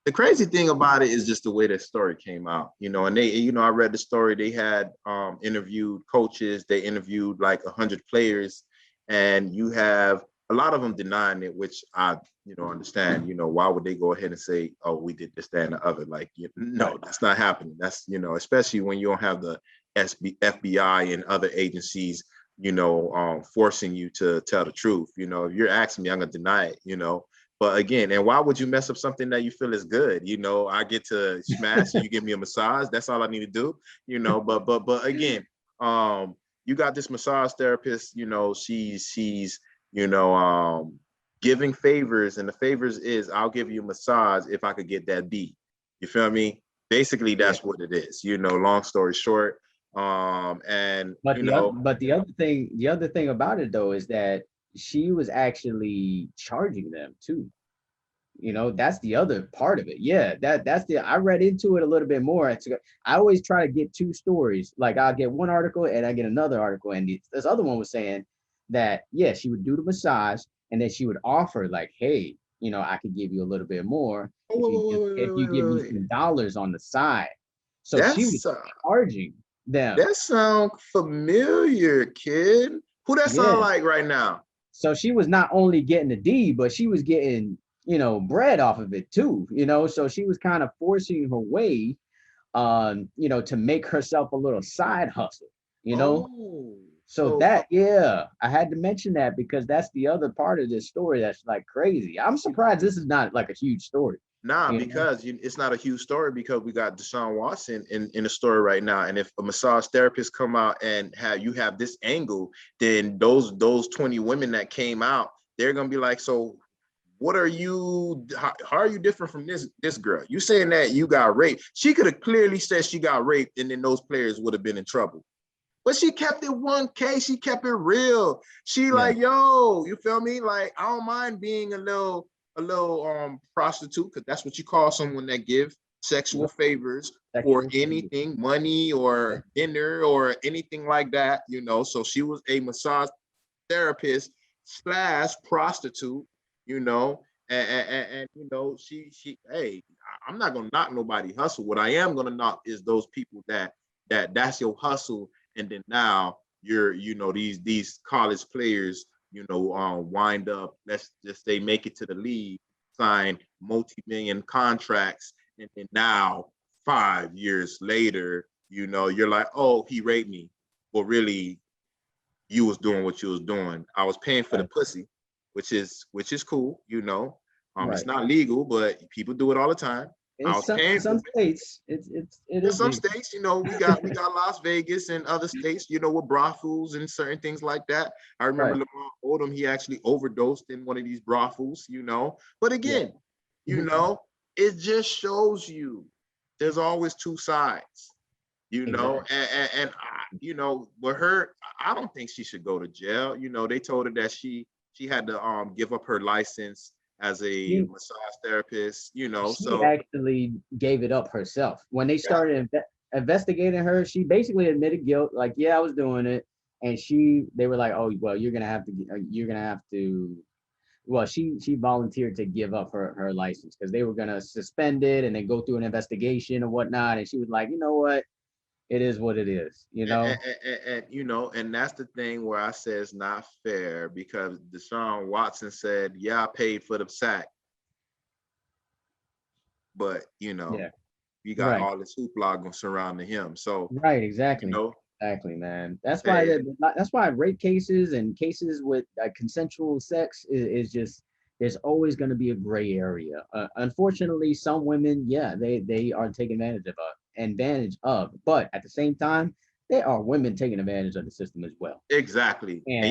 the crazy thing about it is just the way that story came out, and they, I read the story. They had interviewed coaches, they interviewed like 100 players, and you have a lot of them denying it, which I, understand, why would they go ahead and say, oh, we did this, that, and the other? Like, no, that's not happening. That's, especially when you don't have the FBI and other agencies, forcing you to tell the truth. If you're asking me, I'm going to deny it, But again, and why would you mess up something that you feel is good? I get to smash and you give me a massage. That's all I need to do, but again, you got this massage therapist, she's giving favors, and the favors is I'll give you a massage if I could get that B. You feel me? Basically, that's what it is. Long story short. But the other thing about it though is that she was actually charging them too. That's the other part of it. Yeah, I read into it a little bit more. I always try to get two stories. Like I'll get one article and I get another article, and this other one was saying that she would do the massage and then she would offer like, hey, I could give you a little bit more if you give me some dollars on the side. So she was charging them. That sounds familiar, kid. Who that sound like right now? So she was not only getting the D, but she was getting, bread off of it too, so she was kind of forcing her way, to make herself a little side hustle, So that, I had to mention that because that's the other part of this story that's like crazy. I'm surprised this is not like a huge story. Nah, because it's not a huge story because we got Deshaun Watson in the story right now. And if a massage therapist come out and have this angle, then those 20 women that came out, they're going to be like, so what are you? How are you different from this girl? You saying that you got raped? She could have clearly said she got raped, and then those players would have been in trouble. But she kept it 1K. She kept it real. She like, yo, you feel me? Like, I don't mind being a little prostitute, because that's what you call someone that give sexual favors or anything, money or dinner or anything like that, you know. So she was a massage therapist / prostitute, you know, and you know, she hey, I'm not gonna knock nobody hustle. What I am gonna knock is those people that's your hustle, and then now you're, you know, these college players, you know, wind up, let's just say, make it to the league, sign multi-million contracts, and then now 5 years later, you know, you're like, oh, he raped me. Well, really, you was doing what you was doing. I was paying for the pussy, which is cool, you know. It's not legal, but people do it all the time. In some states, it in is some legal. states, you know, we got Las Vegas and other states, you know, with brothels and certain things like that. I remember Lebron Odom, he actually overdosed in one of these brothels, you know. But again, you know, it just shows you there's always two sides, you know. And you know, with her, I don't think she should go to jail. You know, they told her that she had to give up her license as a massage therapist, you know. She actually gave it up herself. When they started investigating her, she basically admitted guilt, like, yeah, I was doing it. And they were like, oh, well, you're gonna have to well, she volunteered to give up her license because they were gonna suspend it and then go through an investigation and whatnot. And she was like, you know what? It is what it is, you know. And you know, and that's the thing where I say it's not fair, because Deshaun Watson said, yeah, I paid for the sack, but you know, you got all this hoopla surrounding him. So exactly, you know, exactly, man. That's why rape cases and cases with consensual sex is just, there's always going to be a gray area. Unfortunately, some women, they are taken advantage of, but at the same time, there are women taking advantage of the system as well. Exactly. And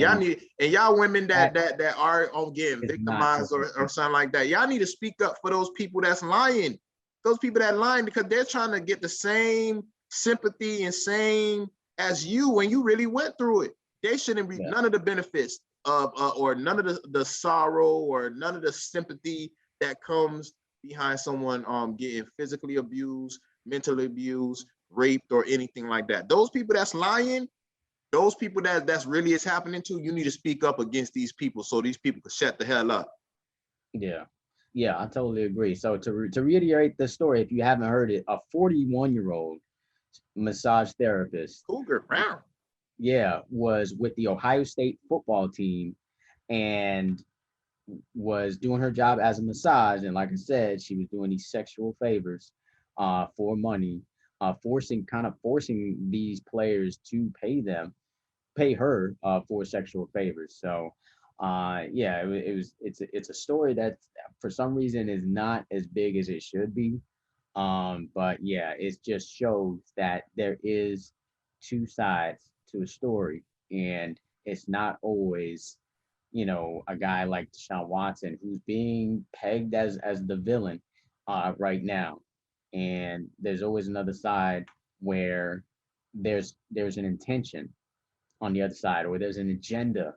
y'all women that are getting victimized or something like that, y'all need to speak up for those people that's lying. Those people that lying, because they're trying to get the same sympathy and same as you when you really went through it. They shouldn't be none of the benefits of or none of the sorrow or none of the sympathy that comes behind someone getting physically abused, mentally abused, raped, or anything like that. Those people that's lying, those people that's really is happening to, you need to speak up against these people so these people can shut the hell up. Yeah, I totally agree. So to reiterate the story, if you haven't heard it, a 41-year-old massage therapist, Cougar Brown, was with the Ohio State football team and was doing her job as a massage. And like I said, she was doing these sexual favors for money, forcing these players to pay her for sexual favors. So it's a story that for some reason is not as big as it should be. But yeah, it just shows that there is two sides to a story, and it's not always, you know, a guy like Deshaun Watson who's being pegged as the villain right now. And there's always another side where there's an intention on the other side, or there's an agenda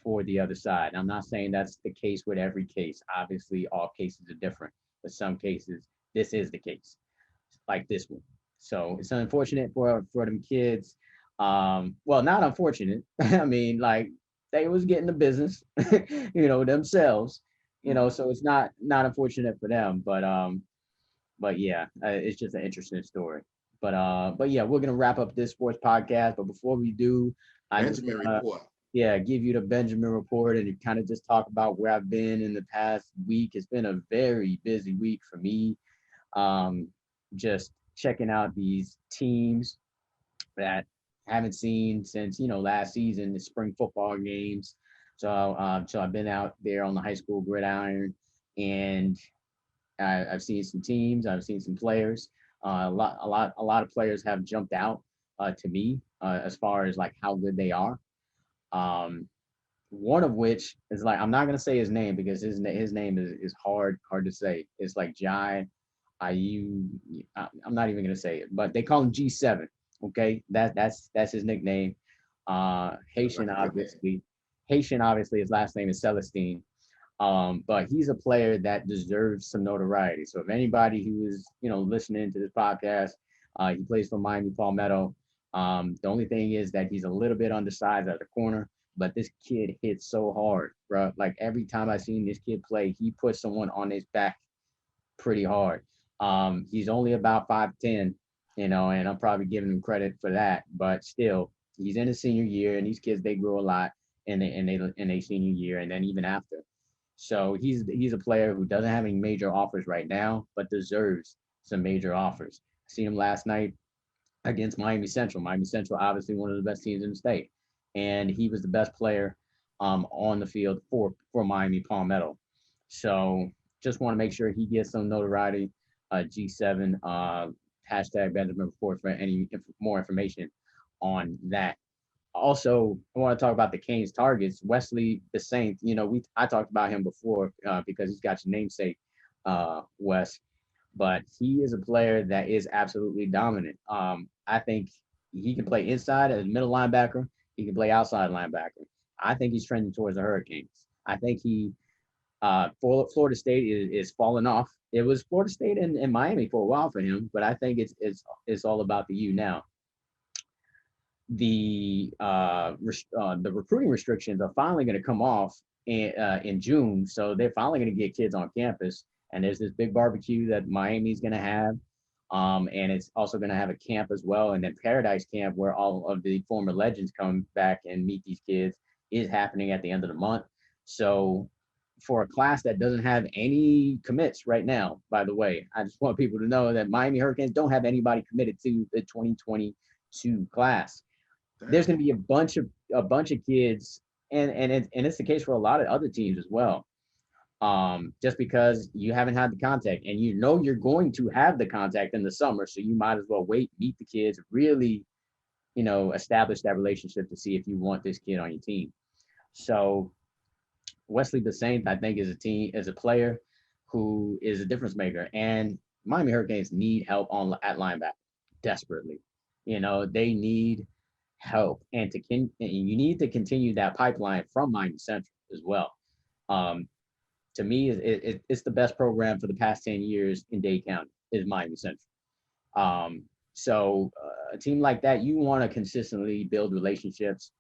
for the other side. I'm not saying that's the case with every case. Obviously, all cases are different, but some cases, this is the case, like this one. So it's unfortunate for them kids. Well, not unfortunate. I mean, like, they was getting the business, you know, themselves, you know. So it's not unfortunate for them, but yeah, it's just an interesting story. But yeah, we're gonna wrap up this sports podcast. But before we do, I just report. Give you the Benjamin report and kind of just talk about where I've been in the past week. It's been a very busy week for me. Just checking out these teams that I haven't seen since, you know, last season, the spring football games. So I've been out there on the high school gridiron, and I've seen some teams, I've seen some players. A lot of players have jumped out to me as far as like how good they are. one of which is like, I'm not gonna say his name because his name is hard to say. It's like Jai Ayu. I'm not even gonna say it, but they call him G7. Okay, that's his nickname. Sounds like Haitian, a good name. obviously. Haitian, obviously, his last name is Celestine. But he's a player that deserves some notoriety. So if anybody who is, listening to this podcast, he plays for Miami Palmetto. The only thing is that he's a little bit undersized at the corner, but this kid hits so hard, bro. Like every time I seen this kid play, he puts someone on his back pretty hard. He's only about 5'10", and I'm probably giving him credit for that, but still, he's in his senior year, and these kids, they grow a lot in a senior year, and then even after. So he's a player who doesn't have any major offers right now, but deserves some major offers. I seen him last night against Miami Central. Miami Central, obviously one of the best teams in the state, and he was the best player on the field for Miami Palmetto. So just want to make sure he gets some notoriety. G7 hashtag Benjamin Report for any more information on that. Also, I want to talk about the Canes targets. Wesley the Saint, I talked about him before because he's got your namesake, Wes, but he is a player that is absolutely dominant. I think he can play inside as middle linebacker. He can play outside linebacker. I think he's trending towards the Hurricanes. I think Florida State is falling off. It was Florida State and Miami for a while for him, but I think it's all about the U now. The recruiting restrictions are finally going to come off in June, so they're finally going to get kids on campus. And there's this big barbecue that Miami's going to have, and it's also going to have a camp as well. And then Paradise Camp, where all of the former legends come back and meet these kids, is happening at the end of the month. So for a class that doesn't have any commits right now, by the way, I just want people to know that Miami Hurricanes don't have anybody committed to the 2022 class. There's going to be a bunch of kids, and it's the case for a lot of other teams as well. Just because you haven't had the contact, and you're going to have the contact in the summer, so you might as well wait, meet the kids, really, establish that relationship to see if you want this kid on your team. So Wesley the Saint, I think, is a player who is a difference maker, and Miami Hurricanes need help at linebacker desperately. They need help, and you need to continue that pipeline from Miami Central as well. To me, it's the best program for the past 10 years in Dade County is Miami Central. So a team like that, you want to consistently build relationships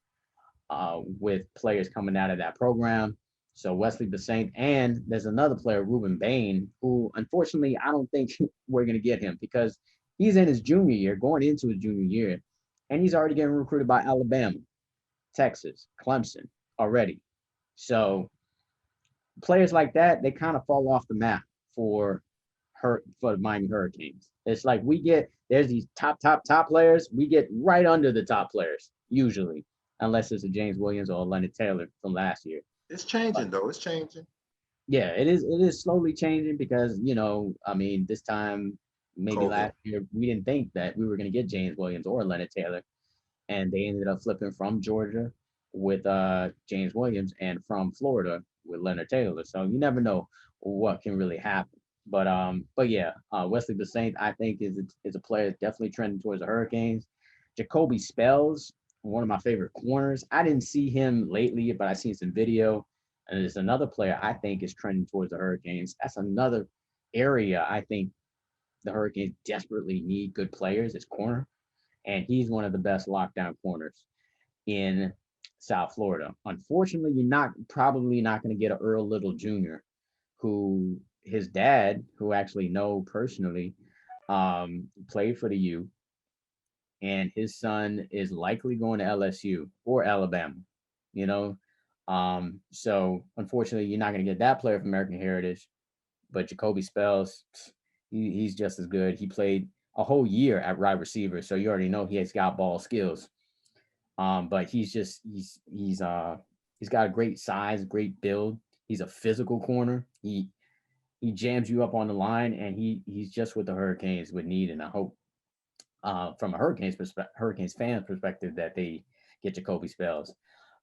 with players coming out of that program. So Wesley the Saint, and there's another player, Ruben Bain, who unfortunately I don't think we're going to get him because he's in his junior year, going into his junior year, and he's already getting recruited by Alabama, Texas, Clemson already. So players like that, they kind of fall off the map for the Miami Hurricanes. It's like there's these top players. We get right under the top players usually, unless it's a James Williams or a Leonard Taylor from last year. It's changing though. It's changing. Yeah, it is slowly changing because this time maybe COVID. last year we didn't think that we were going to get James Williams or Leonard Taylor, and they ended up flipping from Georgia with James Williams and from Florida with Leonard Taylor. So you never know what can really happen. But yeah, Wesley the Saint, I think, is a player that's definitely trending towards the Hurricanes. Jacoby Spells, one of my favorite corners. I didn't see him lately, but I seen some video. And there's another player I think is trending towards the Hurricanes. That's another area I think the Hurricanes desperately need good players is corner. And he's one of the best lockdown corners in South Florida. Unfortunately, you're probably not going to get an Earl Little Jr., who his dad, who actually know personally, played for the U, and his son is likely going to LSU or Alabama. So unfortunately, you're not going to get that player from American Heritage, but Jacoby Spells, he's just as good. He played a whole year at wide receiver, so you already know he has got ball skills. But he's got a great size, great build. He's a physical corner. He jams you up on the line, and he's just what the Hurricanes would need. And I hope from a Hurricanes fan perspective that they get Jacoby Spells.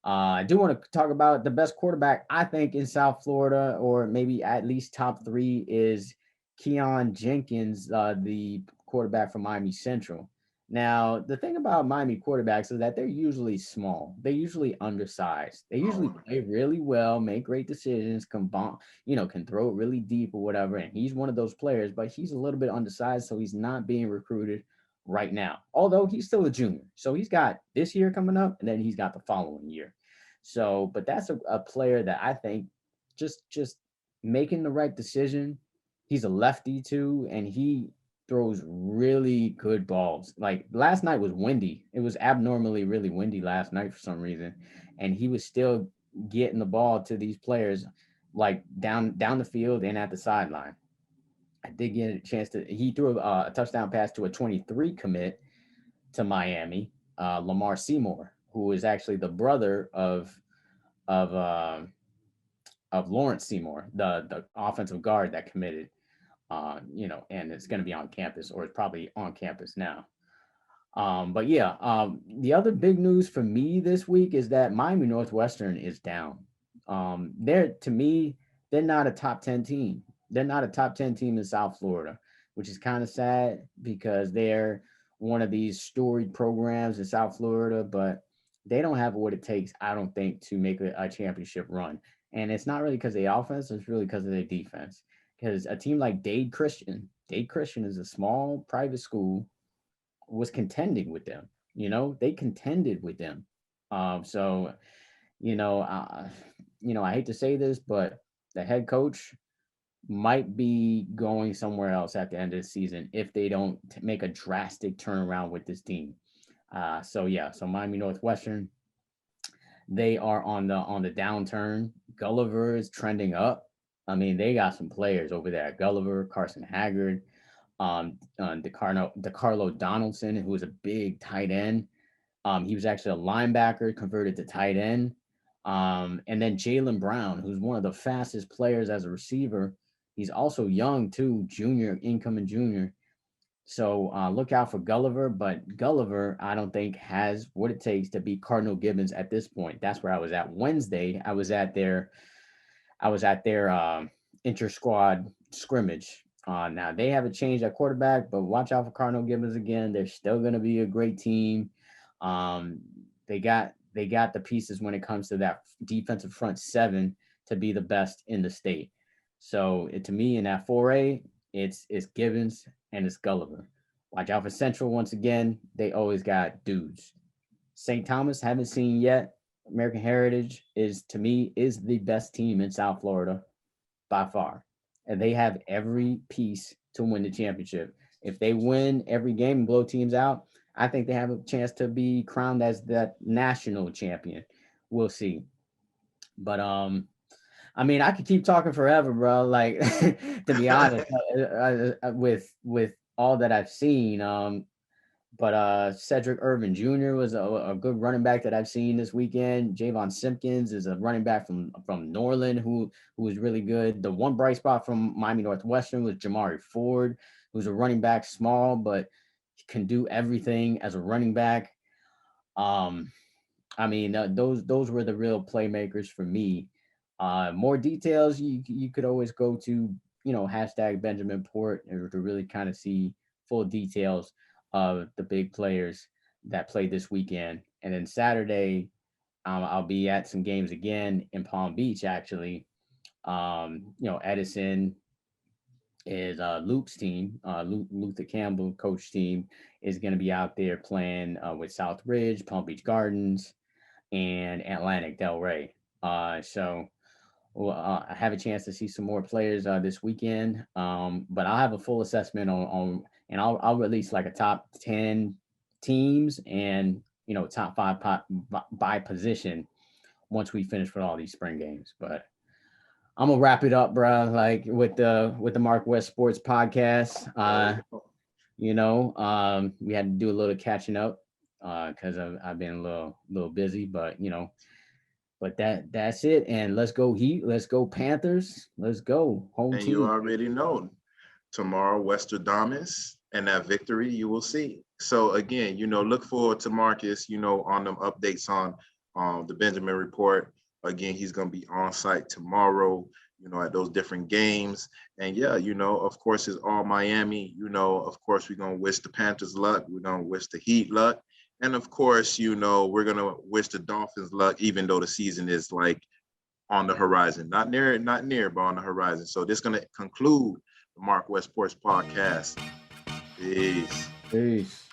I do want to talk about the best quarterback, I think, in South Florida, or maybe at least top three, is Keon Jenkins, the quarterback from Miami Central. Now, the thing about Miami quarterbacks is that they're usually small. They're usually undersized. They usually play really well, make great decisions, can throw it really deep or whatever. And he's one of those players, but he's a little bit undersized, so he's not being recruited right now. Although he's still a junior. So he's got this year coming up, and then he's got the following year. So, but that's a player that I think just making the right decision. He's a lefty too, and he throws really good balls. Like last night was windy. It was abnormally really windy last night for some reason, and he was still getting the ball to these players like down the field and at the sideline. I did get a chance to. He threw a touchdown pass to a 23 commit to Miami, Lamar Seymour, who is actually the brother of uh, of Lawrence Seymour, the offensive guard that committed. And it's going to be on campus, or it's probably on campus now. But yeah, the other big news for me this week is that Miami Northwestern is down. To me, they're not a top 10 team. They're not a top 10 team in South Florida, which is kind of sad because they're one of these storied programs in South Florida, but they don't have what it takes, I don't think, to make a championship run. And it's not really because of the offense, it's really because of their defense. Because a team like Dade Christian is a small private school, was contending with them. They contended with them. So, you know, uh, I hate to say this, but the head coach might be going somewhere else at the end of the season if they don't make a drastic turnaround with this team. So Miami Northwestern, they are on the downturn. Gulliver is trending up. I mean, they got some players over there. Gulliver, Carson Haggard, DeCarlo Donaldson, who was a big tight end. He was actually a linebacker converted to tight end. And then Jalen Brown, who's one of the fastest players as a receiver. He's also young too, incoming junior. So look out for Gulliver, but Gulliver, I don't think has what it takes to beat Cardinal Gibbons at this point. That's where I was at Wednesday. I was at their inter squad scrimmage. Now they have a change at quarterback, but watch out for Cardinal Gibbons again. They're still going to be a great team. Um, they got the pieces when it comes to that defensive front seven to be the best in the state. So to me, in that 4A, it's Gibbons and it's Gulliver. Watch out for Central once again. They always got dudes. St. Thomas, haven't seen yet. American Heritage to me is the best team in South Florida by far. And they have every piece to win the championship. If they win every game and blow teams out, I think they have a chance to be crowned as that national champion. We'll see. But I mean, I could keep talking forever, bro. Like, to be honest, with all that I've seen, but Cedric Irvin Jr. was a good running back that I've seen this weekend. Javon Simpkins is a running back from Norland who was really good. The one bright spot from Miami Northwestern was Jamari Ford, who's a running back, small but can do everything as a running back. I mean, those were the real playmakers for me. More details you could always go to hashtag Benjamin Port to really kind of see full details of the big players that played this weekend. And then Saturday, I'll be at some games again in Palm Beach. Actually, Edison is Luke's team. Luther Campbell coach team is going to be out there playing with Southridge, Palm Beach Gardens, and Atlantic Del Rey. I have a chance to see some more players this weekend, but I'll have a full assessment on and I'll release like a top 10 teams and top five by position once we finish with all these spring games. But I'm gonna wrap it up, bro. Like with the MarcWes Sports Podcast. We had to do a little catching up because I've been a little busy, but But that's it. And let's go Heat. Let's go Panthers. Let's go home And team. you already know tomorrow, Westerdamus, and that victory you will see. So again, look forward to Marcus, on them updates on the Benjamin Report. Again, he's going to be on site tomorrow, at those different games. And yeah, of course, it's all Miami. Of course, we're going to wish the Panthers luck. We're going to wish the Heat luck. And of course, we're going to wish the Dolphins luck, even though the season is like on the horizon. Not near, but on the horizon. So this is going to conclude the MarcWes Sports Podcast. Peace.